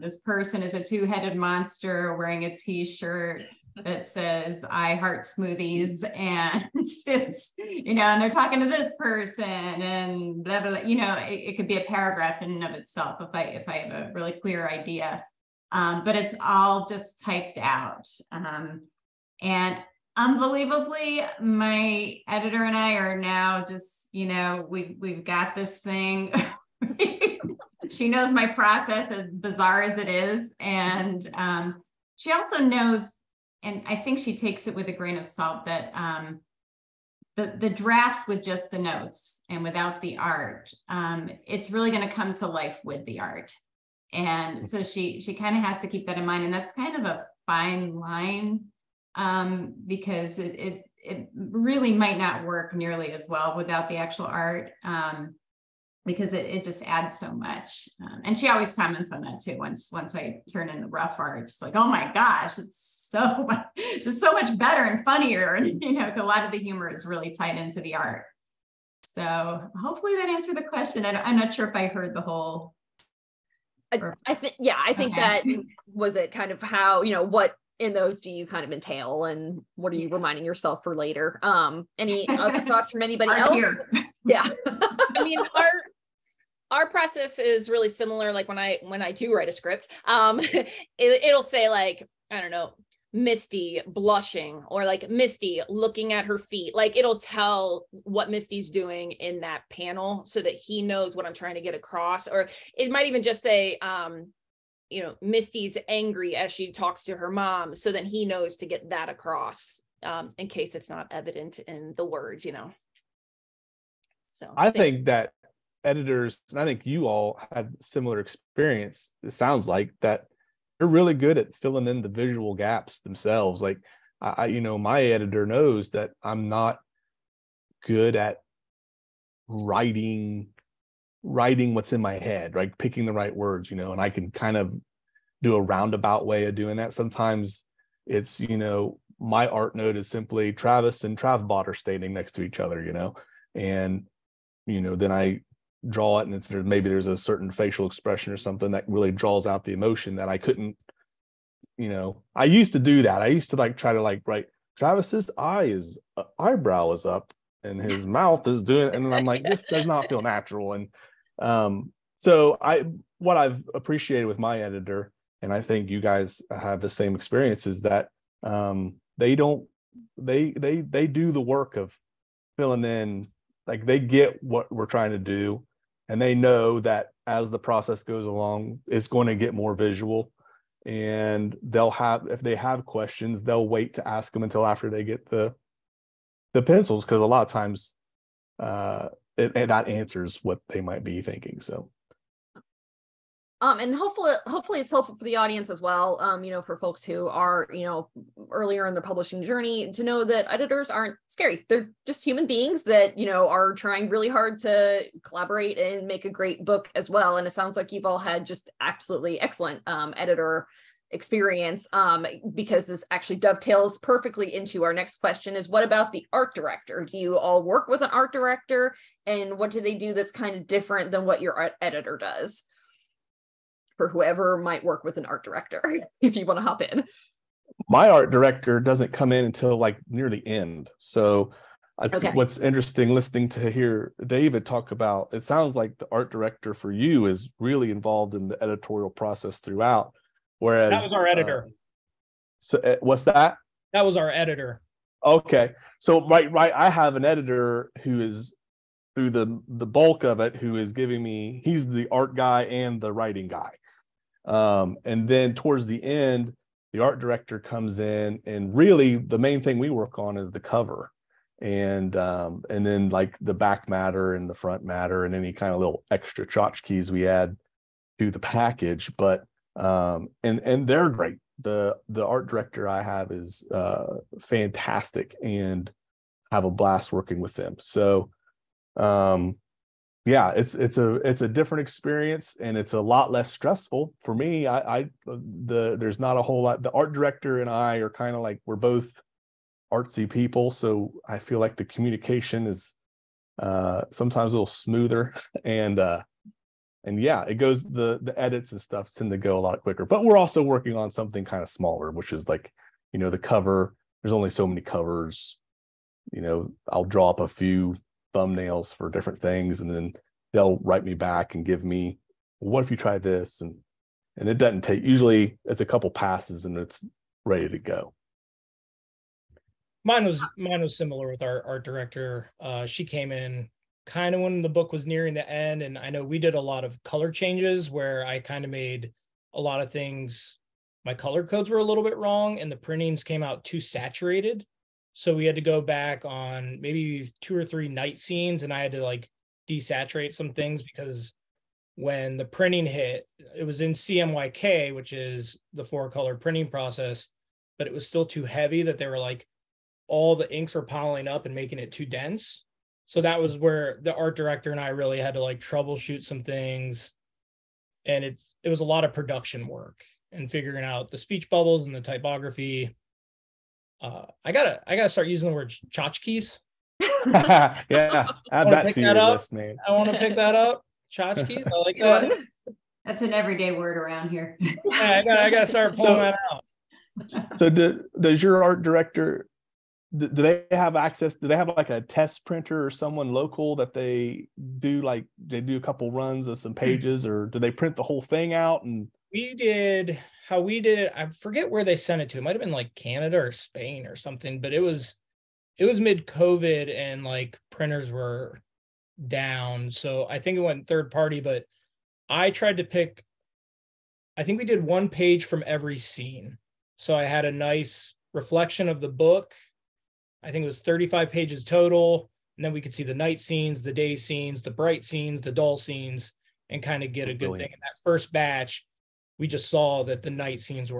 this person is a two-headed monster wearing a t-shirt that says, I heart smoothies. And it's, and they're talking to this person and blah, blah, blah. It could be a paragraph in and of itself if I have a really clear idea. But it's all just typed out. And unbelievably, my editor and I are now just, we've got this thing. She knows my process, as bizarre as it is. And she also knows, and I think she takes it with a grain of salt, that the draft with just the notes and without the art, it's really going to come to life with the art. And so she kind of has to keep that in mind. And that's kind of fine line, because it really might not work nearly as well without the actual art, because it just adds so much. And she always comments on that too. Once I turn in the rough art, it's like, oh my gosh, it's just so much better and funnier. And a lot of the humor is really tied into the art. So hopefully that answered the question. I'm not sure if I heard the whole. I think that was it, kind of how, what in those do you kind of entail, and what are you reminding yourself for later? Any other thoughts from anybody else? Here. Yeah. I mean, our process is really similar. Like when I do write a script, it'll say, like, I don't know, Misty blushing, or like Misty looking at her feet. Like, it'll tell what Misty's doing in that panel so that he knows what I'm trying to get across. Or it might even just say, Misty's angry as she talks to her mom, so then he knows to get that across, in case it's not evident in the words, So I think that editors, and I think you all had similar experience, it sounds like, that they're really good at filling in the visual gaps themselves. Like, my editor knows that I'm not good at writing what's in my head, right? Picking the right words, and I can kind of do a roundabout way of doing that. Sometimes it's, my art note is simply Travis and Travbot are standing next to each other, and, then I draw it, and maybe there's a certain facial expression or something that really draws out the emotion that I couldn't, I used to do that. I used to try to write Travis's eyebrow is up and his mouth is doing, and I'm like, this does not feel natural. And so what I've appreciated with my editor, and I think you guys have the same experience, is that they do the work of filling in. Like, they get what we're trying to do, and they know that as the process goes along, it's going to get more visual, and if they have questions, they'll wait to ask them until after they get the pencils, because a lot of times that answers what they might be thinking. So and hopefully it's helpful for the audience as well, for folks who are, earlier in their publishing journey, to know that editors aren't scary. They're just human beings that, are trying really hard to collaborate and make a great book as well. And it sounds like you've all had just absolutely excellent editor experience, because this actually dovetails perfectly into our next question, is what about the art director? Do you all work with an art director, and what do they do that's kind of different than what your editor does? For whoever might work with an art director, if you want to hop in. My art director doesn't come in until near the end. So what's interesting listening to hear David talk about, it sounds like the art director for you is really involved in the editorial process throughout. Whereas that was our editor. So what's that? That was our editor. Okay. So right. I have an editor who is, through the bulk of it, who is giving me, he's the art guy and the writing guy. And then towards the end, the art director comes in, and really the main thing we work on is the cover, and then the back matter and the front matter and any kind of little extra tchotchkes we add to the package. But and they're great. The art director I have is fantastic, and have a blast working with them. So it's a different experience, and it's a lot less stressful for me. There's not a whole lot. The art director and I are kind of we're both artsy people, so I feel like the communication is sometimes a little smoother, and it goes, the edits and stuff tend to go a lot quicker. But we're also working on something kind of smaller, which is the cover. There's only so many covers. I'll draw up a few thumbnails for different things, and then they'll write me back and give me, what if you try this? And it doesn't take, usually it's a couple passes and it's ready to go. Mine was similar with our art director. She came in kind of when the book was nearing the end, and I know we did a lot of color changes where I kind of made a lot of things, my color codes were a little bit wrong, and the printings came out too saturated. So we had to go back on maybe 2 or 3 night scenes, and I had to desaturate some things, because when the printing hit, it was in CMYK, which is the 4-color printing process. but it was still too heavy that they were like, all the inks were piling up and making it too dense. So that was where the art director and I really had to like troubleshoot some things. And it was a lot of production work and figuring out the speech bubbles and the typography. I gotta start using the word tchotchkes. Yeah, add that to your list, man. I want to pick that up. Tchotchkes, I like that. That's an everyday word around here. Yeah, I gotta start pulling that out. So does your art director, do they have access? Do they have like a test printer or someone local that they do a couple runs of some pages, or do they print the whole thing out? And we did it. I forget where they sent it to. It might have been like Canada or Spain or something, but it was mid-COVID and like printers were down. So I think it went third party, but I tried to pick, I think we did one page from every scene. So I had a nice reflection of the book. I think it was 35 pages total. And then we could see the night scenes, the day scenes, the bright scenes, the dull scenes, and kind of get a good thing. In that first batch, we just saw that the night scenes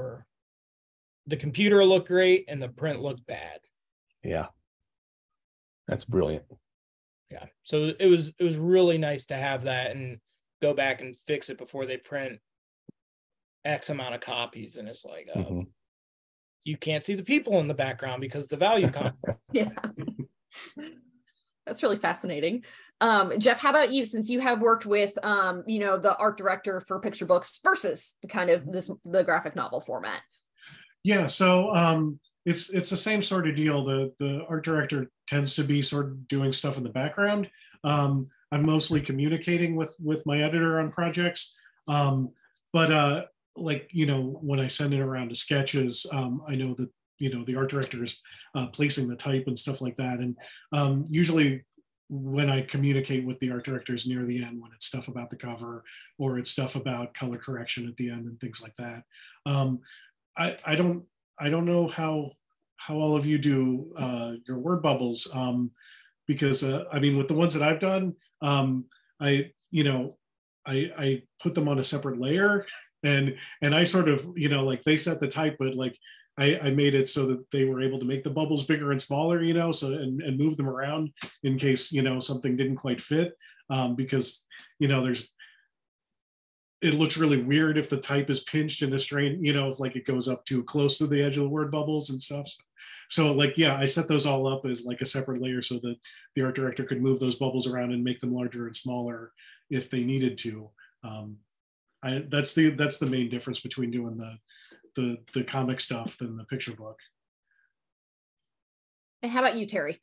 the computer looked great and the print looked bad. Yeah. That's brilliant. Yeah. So it was really nice to have that and go back and fix it before they print X amount of copies. And it's like, you can't see the people in the background because the value comes. Yeah. That's really fascinating. Jeff, how about you, since you have worked with, the art director for picture books versus kind of the graphic novel format? Yeah, so it's the same sort of deal. The art director tends to be sort of doing stuff in the background. I'm mostly communicating with my editor on projects, but when I send it around to sketches, I know that the art director is placing the type and stuff like that, and usually when I communicate with the art directors near the end, when it's stuff about the cover or it's stuff about color correction at the end and things like that. I don't know how all of you do your word bubbles, because with the ones that I've done, I put them on a separate layer, and I sort of they set the type, but like I made it so that they were able to make the bubbles bigger and smaller, so and move them around in case something didn't quite fit, because it looks really weird if the type is pinched in a strain, if like it goes up too close to the edge of the word bubbles and stuff. So I set those all up as like a separate layer so that the art director could move those bubbles around and make them larger and smaller if they needed to. That's the main difference between doing the comic stuff than the picture book. And how about you, Terri?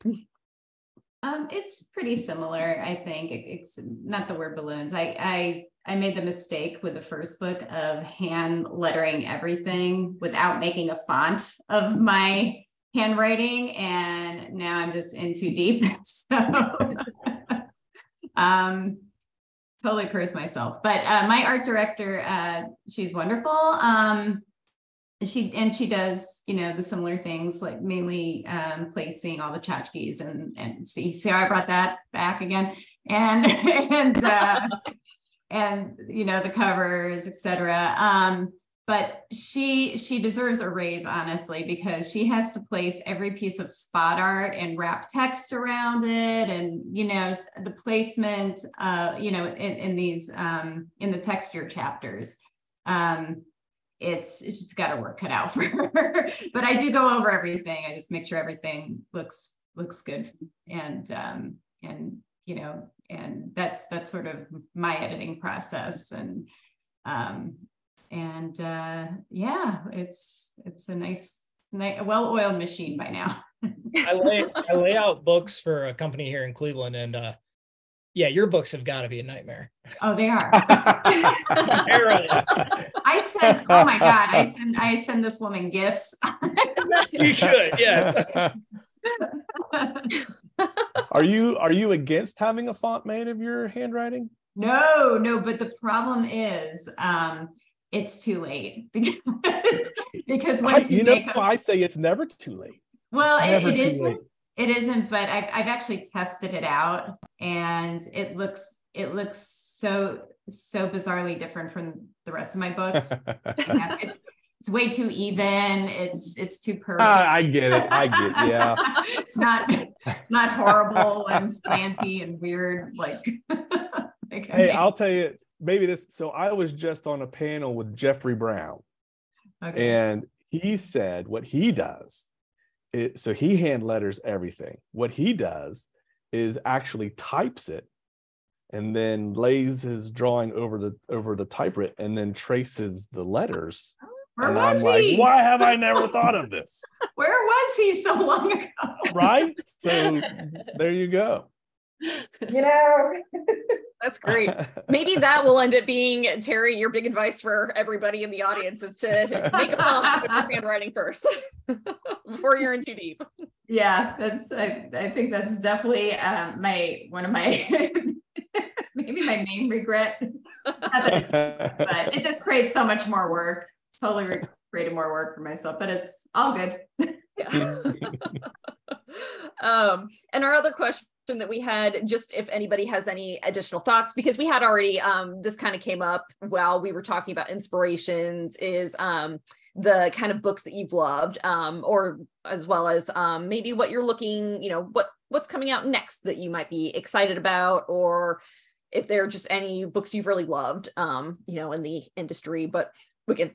It's pretty similar, I think. It's not the word balloons. I made the mistake with the first book of hand lettering everything without making a font of my handwriting, and now I'm just in too deep. So totally cursed myself. But my art director, she's wonderful. She does, the similar things, like mainly placing all the tchotchkes and see how I brought that back again, and the covers, etc. But she deserves a raise, honestly, because she has to place every piece of spot art and wrap text around it, and the placement, in these in the texture chapters. It's just got her work cut out for her. But I do go over everything. I just make sure everything looks good, and that's sort of my editing process. And it's a nice well-oiled machine by now. I lay out books for a company here in Cleveland, and your books have got to be a nightmare. Oh, they are. I send this woman gifts. You should, yeah. Are you against having a font made of your handwriting? No, but the problem is it's too late. because once I say it's never too late. Well, it isn't. It isn't, but I've actually tested it out, and it looks so bizarrely different from the rest of my books. it's way too even. It's too perfect. I get it. Yeah. It's not horrible and slanty and weird. Like, Hey, I'll tell you, maybe this. So I was just on a panel with Jeffrey Brown, okay. and he said what he does. So he hand letters everything. What he does is actually types it and then lays his drawing over the typewritten and then traces the letters. Where and was I'm he? like, why have I never thought of this? Where was he so long ago? Right? So there you go. You know, That's great. Maybe that will end up being, Terri, your big advice for everybody in the audience is to make a comment with your handwriting first before you're in too deep. Yeah, I think that's definitely one of my maybe my main regret. Not that it's, but it just creates so much more work. Totally created more work for myself, but it's all good. And our other question that we had, just if anybody has any additional thoughts, because we had already this kind of came up while we were talking about inspirations, is the kind of books that you've loved, or as well as maybe what you're looking, what's coming out next that you might be excited about, or if there are just any books you've really loved in the industry. But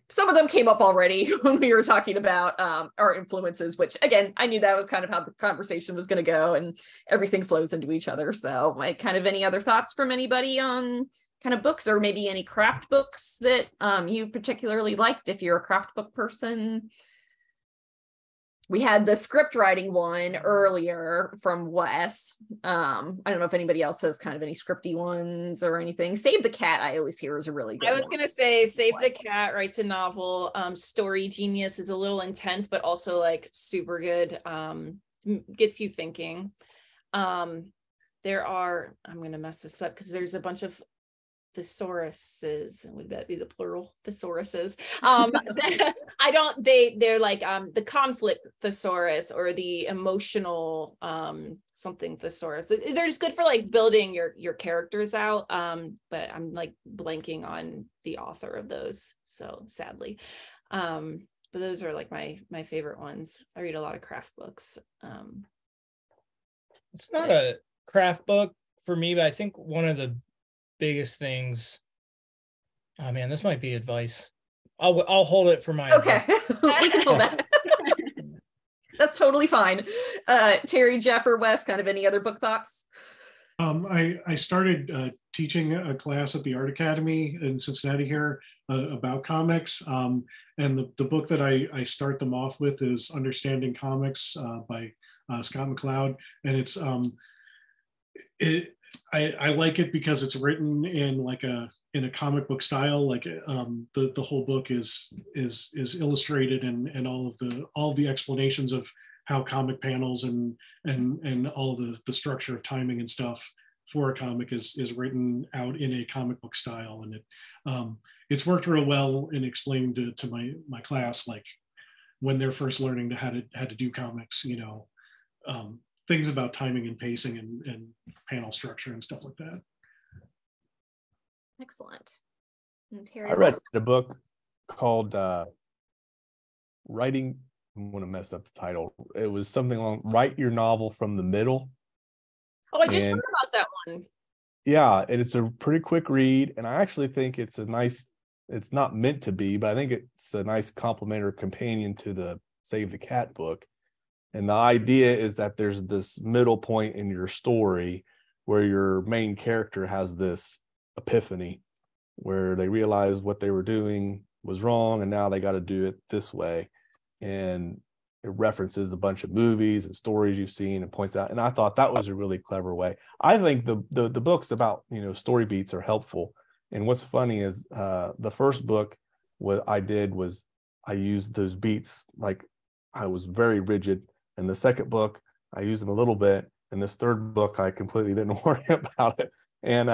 some of them came up already when we were talking about our influences, which again, I knew that was kind of how the conversation was going to go, and everything flows into each other. So like, kind of any other thoughts from anybody on kind of books, or maybe any craft books that you particularly liked, if you're a craft book person? We had the script writing one earlier from Wes. I don't know if anybody else has kind of any scripty ones or anything. Save the Cat, I always hear, is a really good I was one. going to say Save the Cat writes a novel. Story Genius is a little intense, but also like super good. Gets you thinking. There are, I'm going to mess this up because there's a bunch of thesauruses. Would that be the plural? Thesauruses. They're like the conflict thesaurus or the emotional something thesaurus. They're just good for like building your characters out. But I'm like blanking on the author of those, so sadly. But those are like my favorite ones. I read a lot of craft books. It's not a craft book for me, but I think one of the biggest things, oh man, this might be advice. I'll hold it for my okay. We can hold that. That's totally fine. Terri, Jeff, or Wes, kind of any other book thoughts? I started teaching a class at the Art Academy in Cincinnati here about comics. And the book that I start them off with is Understanding Comics by Scott McCloud. And it's I like it because it's written in a comic book style. Like the whole book is illustrated, and all of the explanations of how comic panels and all of the structure of timing and stuff for a comic is written out in a comic book style. And it's worked real well in explaining to my class, like when they're first learning how to do comics, things about timing and pacing and panel structure and stuff like that. Excellent. And Terri, I read a book called Writing, I'm going to mess up the title. It was something along Write Your Novel from the Middle. Oh, I just heard about that one. Yeah, and it's a pretty quick read, and I actually think it's not meant to be, but I think it's a nice complement or companion to the Save the Cat book. And the idea is that there's this middle point in your story where your main character has this epiphany where they realize what they were doing was wrong, and now they got to do it this way. And it references a bunch of movies and stories you've seen and points out. And I thought that was a really clever way. I think the books about, story beats are helpful. And what's funny is the first book I used those beats, like I was very rigid. And the second book, I used them a little bit. And this third book, I completely didn't worry about it. And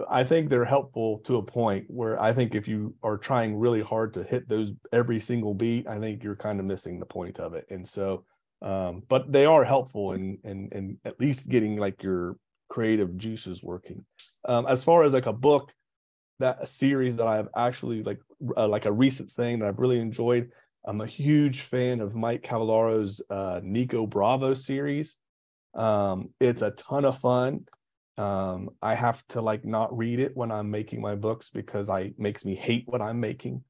I think they're helpful to a point where I think if you are trying really hard to hit those every single beat, I think you're kind of missing the point of it. And so, but they are helpful in at least getting like your creative juices working. As far as like a book a series that I've actually like a recent thing that I've really enjoyed. I'm a huge fan of Mike Cavallaro's Nico Bravo series. It's a ton of fun. I have to like not read it when I'm making my books because it makes me hate what I'm making.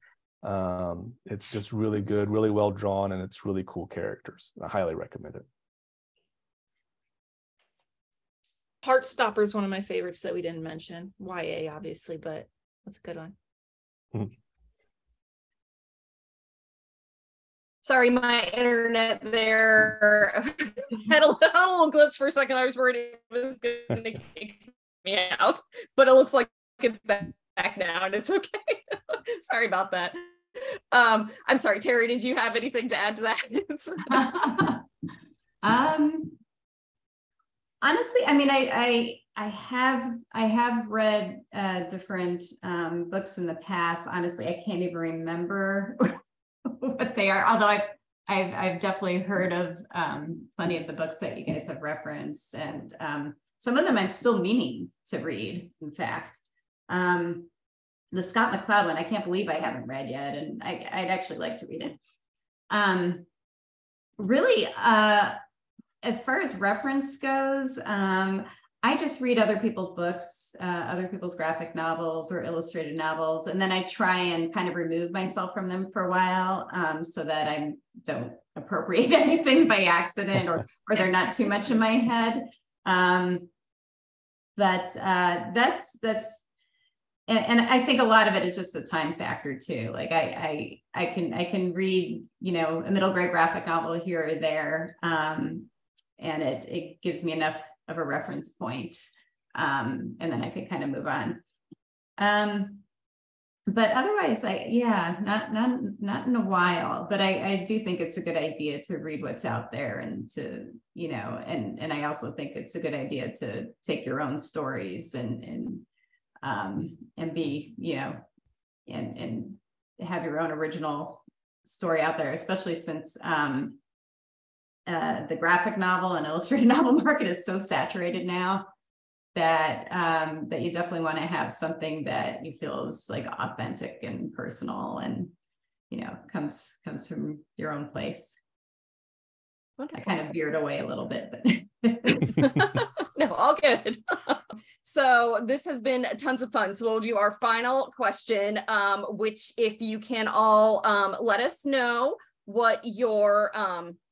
It's just really good, really well drawn, and it's really cool characters. I highly recommend it. Heartstopper is one of my favorites that we didn't mention. YA, obviously, but that's a good one. Mm-hmm. Sorry, my internet there had a little glitch for a second. I was worried it was going to kick me out, but it looks like it's back now and it's okay. Sorry about that. I'm sorry, Terri, did you have anything to add to that? Honestly, I mean, I have read different books in the past. Honestly, I can't even remember what they are, although I've definitely heard of plenty of the books that you guys have referenced, and some of them I'm still meaning to read. In fact, the Scott McCloud one, I can't believe I haven't read yet, and I'd actually like to read it. Really, as far as reference goes, I just read other people's books, other people's graphic novels or illustrated novels, and then I try and kind of remove myself from them for a while, so that I don't appropriate anything by accident, or they're not too much in my head. But that's and I think a lot of it is just the time factor too. Like I can read, you know, a middle grade graphic novel here or there, and it gives me enough of a reference point, and then I could kind of move on. But otherwise, not in a while. But I do think it's a good idea to read what's out there, and to, you know, and I also think it's a good idea to take your own stories and be, you know, and have your own original story out there, especially since the graphic novel and illustrated novel market is so saturated now that that you definitely want to have something that you feel is like authentic and personal, and, you know, comes from your own place. Wonderful. I kind of veered away a little bit, but no, all good. So this has been tons of fun. So we'll do our final question, which, if you can all let us know what your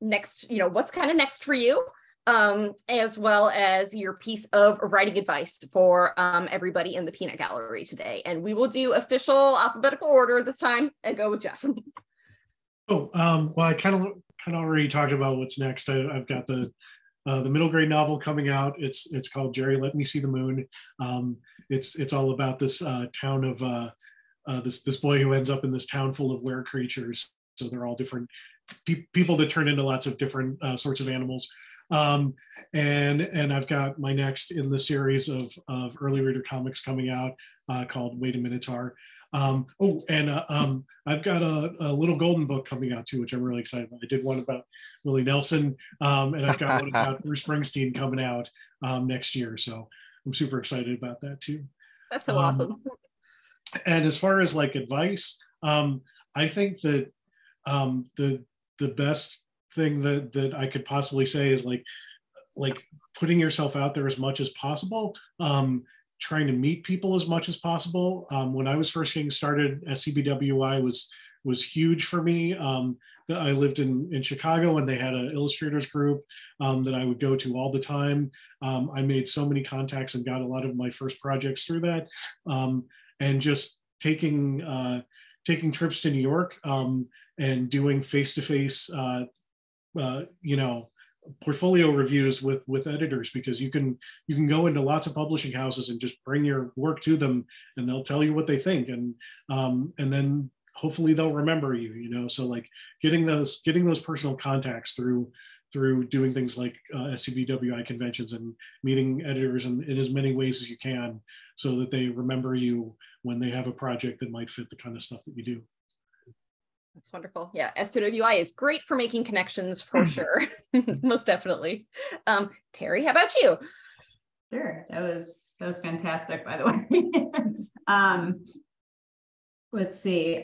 next, you know, what's kind of next for you, as well as your piece of writing advice for everybody in the peanut gallery today. And we will do official alphabetical order this time and go with Jeff. Oh, well, I kind of already talked about what's next. I've got the middle grade novel coming out. It's called Jerry, Let Me See the Moon. It's all about this town of this boy who ends up in this town full of were creatures. So they're all different people that turn into lots of different sorts of animals. And I've got my next in the series of early reader comics coming out, called Wait a Minotaur. I've got a little golden book coming out too, which I'm really excited about. I did one about Willie Nelson, and I've got one about Bruce Springsteen coming out next year. So I'm super excited about that too. That's so awesome. And as far as like advice, I think that the best thing that I could possibly say is like putting yourself out there as much as possible, trying to meet people as much as possible. When I was first getting started, SCBWI was huge for me. I lived in Chicago, and they had an illustrators group that I would go to all the time. I made so many contacts and got a lot of my first projects through that. And just taking trips to New York and doing face-to-face, you know, portfolio reviews with editors, because you can go into lots of publishing houses and just bring your work to them, and they'll tell you what they think, and then hopefully they'll remember you, you know. So like getting those personal contacts through doing things like SCBWI conventions and meeting editors in as many ways as you can, so that they remember you when they have a project that might fit the kind of stuff that you do. That's wonderful. Yeah, SCBWI is great for making connections for sure. Most definitely. Terri, how about you? Sure. That was fantastic, by the way. Let's see.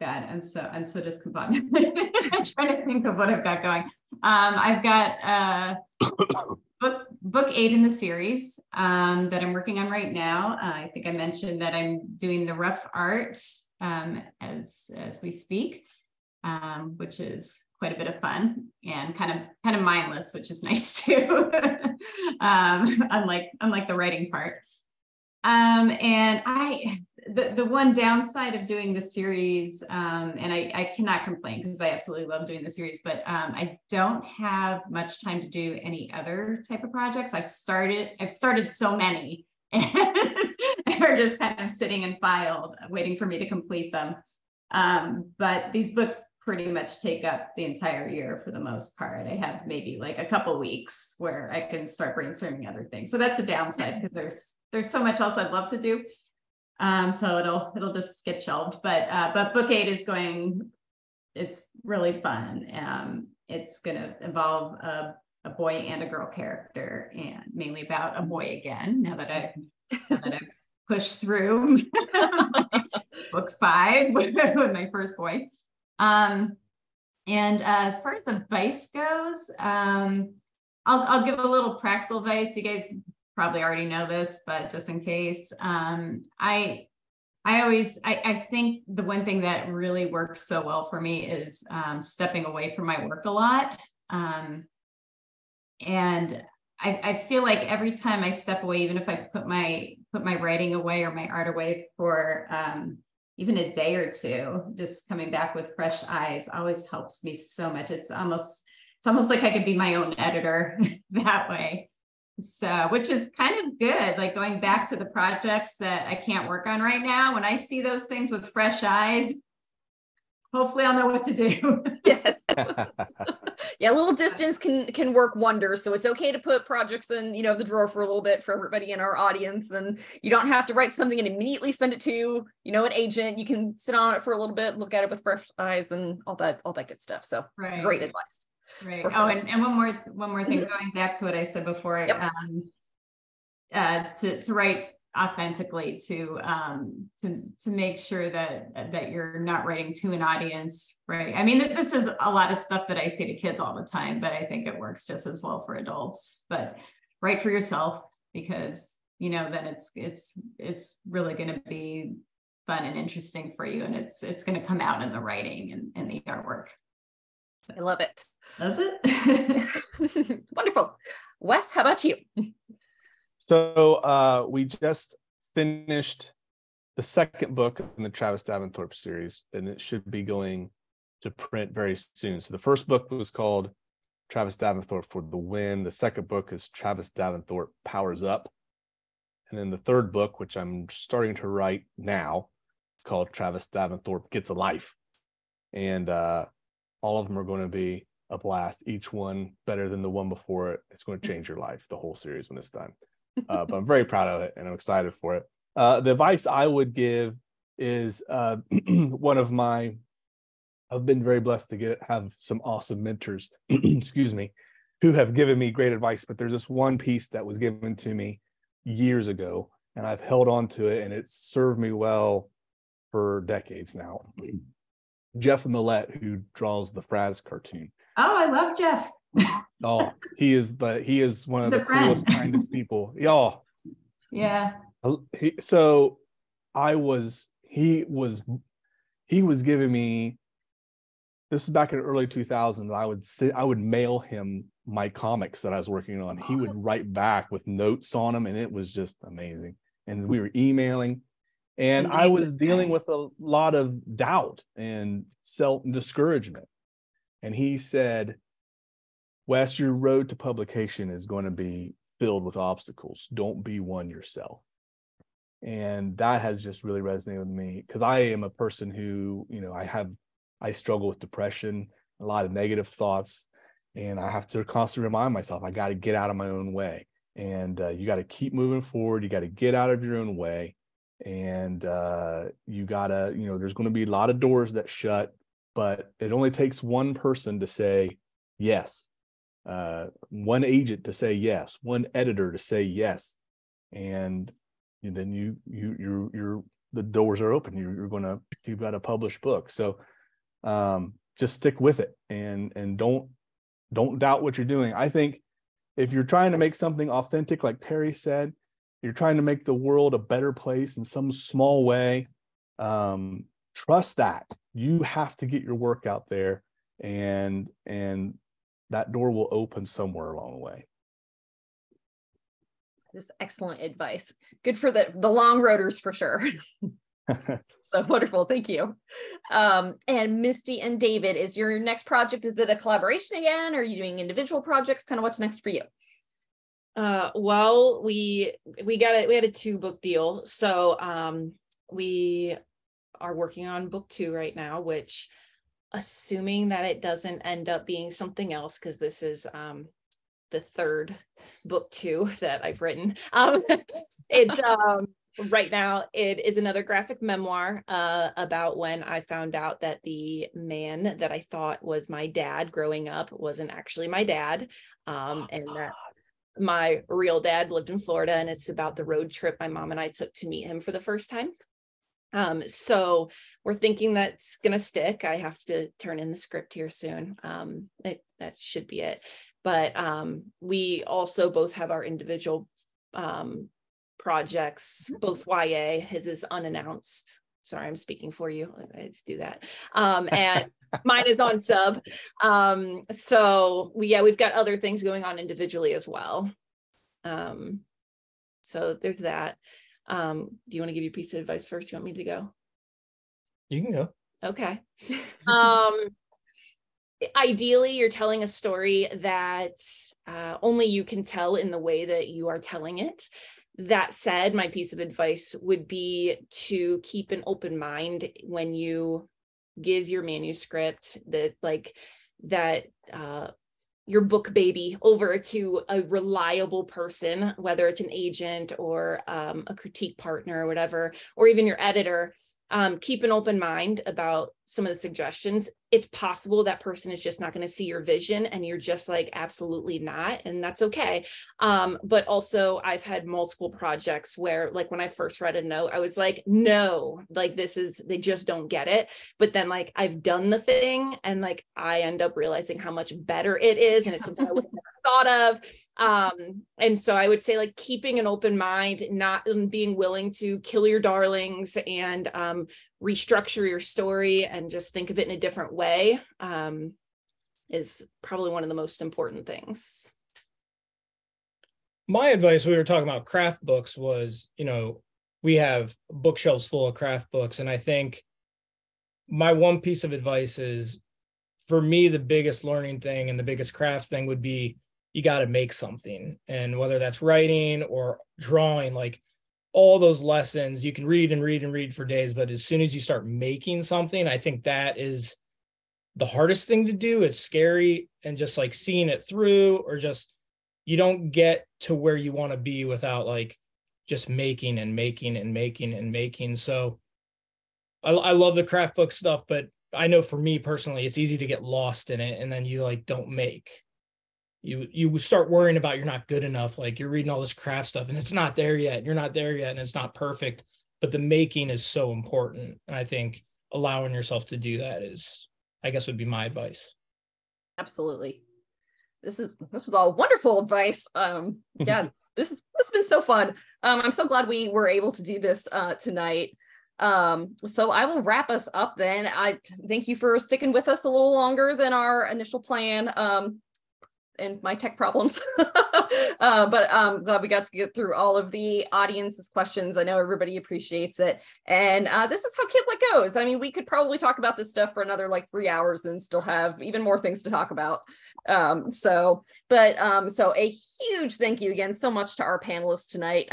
God, I'm so discombobulated. I'm trying to think of what I've got going. I've got book 8 in the series that I'm working on right now. I think I mentioned that I'm doing the rough art as we speak, which is quite a bit of fun and kind of mindless, which is nice too. Unlike the writing part. And the one downside of doing the series, and I cannot complain because I absolutely love doing the series, but I don't have much time to do any other type of projects. I've started so many and they're just kind of sitting and filed, waiting for me to complete them. But these books pretty much take up the entire year for the most part. I have maybe like a couple weeks where I can start brainstorming other things. So that's a downside because there's so much else I'd love to do. So it'll just get shelved. But book 8 is going. It's really fun. It's going to involve a boy and a girl character, and mainly about a boy again. Now that I've pushed through book 5 with my first boy. And as far as advice goes, I'll give a little practical advice. You guys probably already know this, but just in case, I think the one thing that really works so well for me is stepping away from my work a lot. And I feel like every time I step away, even if I put my writing away or my art away for even a day or two, just coming back with fresh eyes always helps me so much. It's almost like I could be my own editor that way. So, which is kind of good, like going back to the projects that I can't work on right now. When I see those things with fresh eyes, hopefully I'll know what to do. Yes. Yeah, a little distance can work wonders. So it's okay to put projects in, the drawer for a little bit for everybody in our audience. And you don't have to write something and immediately send it to, an agent. You can sit on it for a little bit, look at it with fresh eyes and all that good stuff. So right. Great advice. Right. Sure. Oh, and one more thing, going back to what I said before, Yep. To write authentically, to make sure that you're not writing to an audience, right? I mean, this is a lot of stuff that I say to kids all the time, but I think it works just as well for adults. But write for yourself, because then it's really going to be fun and interesting for you, and it's going to come out in the writing and the artwork. So, I love it. Does it? Wonderful. Wes, how about you? So we just finished the second book in the Travis Daventhorpe series, and it should be going to print very soon. So the first book was called Travis Daventhorpe for the Win. The second book is Travis Daventhorpe Powers Up. And then the third book, which I'm starting to write now, called Travis Daventhorpe Gets a Life. And all of them are going to be a blast, each one better than the one before it. It's going to change your life, the whole series, when it's done. But I'm very proud of it, and I'm excited for it. The advice I would give is I've been very blessed to have some awesome mentors, excuse me, who have given me great advice. But there's this one piece that was given to me years ago, and I've held on to it, and it's served me well for decades now. Jeff Millett, who draws the Fraz cartoon. Oh, I love Jeff. Oh, he is one of the coolest, kindest people. Oh, yeah. He was giving me, this was back in the early 2000s. I would mail him my comics that I was working on. He would write back with notes on them, and it was just amazing. And we were emailing, and I was dealing with a lot of doubt and self-discouragement. And he said, Wes, your road to publication is going to be filled with obstacles. Don't be one yourself. And that has just really resonated with me, because I am a person who, I struggle with depression, a lot of negative thoughts, and I have to constantly remind myself, I got to get out of my own way. And you got to keep moving forward. You got to get out of your own way. And you got to, there's going to be a lot of doors that shut, but it only takes one person to say yes. One agent to say yes, one editor to say yes, and then you're the doors are open. You've got a published book. So just stick with it, and don't doubt what you're doing. I think if you're trying to make something authentic, like Terri said, you're trying to make the world a better place in some small way, trust that. You have to get your work out there, and that door will open somewhere along the way. This is excellent advice. Good for the long roaders for sure. So wonderful. Thank you. And Misty and David, is your next project, is it a collaboration again? Or are you doing individual projects? Kind of what's next for you? Well, we had a 2-book deal. So we are working on book 2 right now, which, assuming that it doesn't end up being something else, because this is the 3rd book 2 that I've written. It's right now it is another graphic memoir about when I found out that the man that I thought was my dad growing up wasn't actually my dad, and that my real dad lived in Florida, and it's about the road trip my mom and I took to meet him for the first time. So we're thinking that's gonna stick. I have to turn in the script here soon. That should be it. But we also both have our individual projects, both YA. His is unannounced. Sorry, I'm speaking for you. I just do that. And mine is on sub. So we've got other things going on individually as well. So there's that. Do you want to give you a piece of advice first? You want me to go? You can go. Okay. Ideally, you're telling a story that only you can tell in the way that you are telling it. That said, my piece of advice would be to keep an open mind when you give your manuscript, your book baby over to a reliable person, whether it's an agent or a critique partner or whatever, or even your editor. Keep an open mind about some of the suggestions. It's possible that person is just not going to see your vision, and you're just like, absolutely not. And that's okay. But also I've had multiple projects where, like, when I first read a note, I was like, no, like, they just don't get it. But then, like, I've done the thing, and like, I end up realizing how much better it is. And it's something I would have never thought of. And so I would say, like, keeping an open mind, not being willing to kill your darlings and restructure your story and just think of it in a different way is probably one of the most important things. My advice, we were talking about craft books, was, we have bookshelves full of craft books. And I think my one piece of advice is, for me, the biggest learning thing and the biggest craft thing would be, you got to make something. And whether that's writing or drawing, like, all those lessons, you can read and read and read for days, but as soon as you start making something, I think that is the hardest thing to do. It's scary, and just like seeing it through, or just, you don't get to where you want to be without like just making and making and making and making. So I love the craft book stuff, but I know for me personally, it's easy to get lost in it, and then you like don't make. You start worrying about you're not good enough. Like, you're reading all this craft stuff and it's not there yet. And you're not there yet, and it's not perfect. But the making is so important. And I think allowing yourself to do that is, I guess, would be my advice. Absolutely. This was all wonderful advice. Yeah, this has been so fun. I'm so glad we were able to do this tonight. So I will wrap us up then. I thank you for sticking with us a little longer than our initial plan. And my tech problems. But I'm glad we got to get through all of the audience's questions. I know everybody appreciates it. And this is how Kidlit goes. I mean, we could probably talk about this stuff for another like 3 hours and still have even more things to talk about. So a huge thank you again so much to our panelists tonight.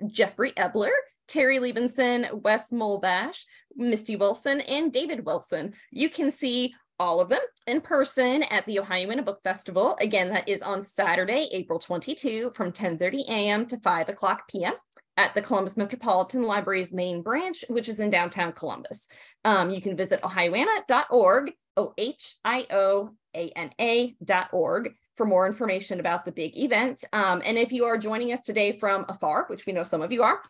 Jeffrey Ebbeler, Terri Libenson, Wes Molebash, Misty Wilson, and David Wilson. You can see all of them in person at the Ohioana Book Festival. Again, that is on Saturday, April 22 from 10:30 a.m. to 5 o'clock p.m. at the Columbus Metropolitan Library's main branch, which is in downtown Columbus. You can visit ohioana.org, OHIOANA.org, for more information about the big event. And if you are joining us today from afar, which we know some of you are,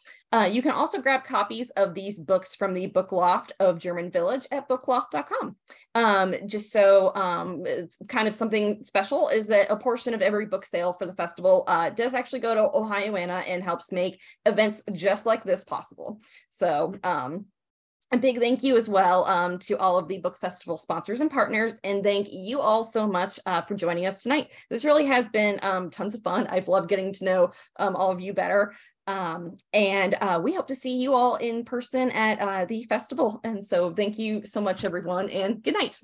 you can also grab copies of these books from the book loft of German Village at bookloft.com. Just so it's kind of something special is that a portion of every book sale for the festival does actually go to Ohioana and helps make events just like this possible. So a big thank you as well to all of the book festival sponsors and partners, and thank you all so much for joining us tonight. This really has been tons of fun. I've loved getting to know all of you better, and we hope to see you all in person at the festival. And so thank you so much, everyone, and good night.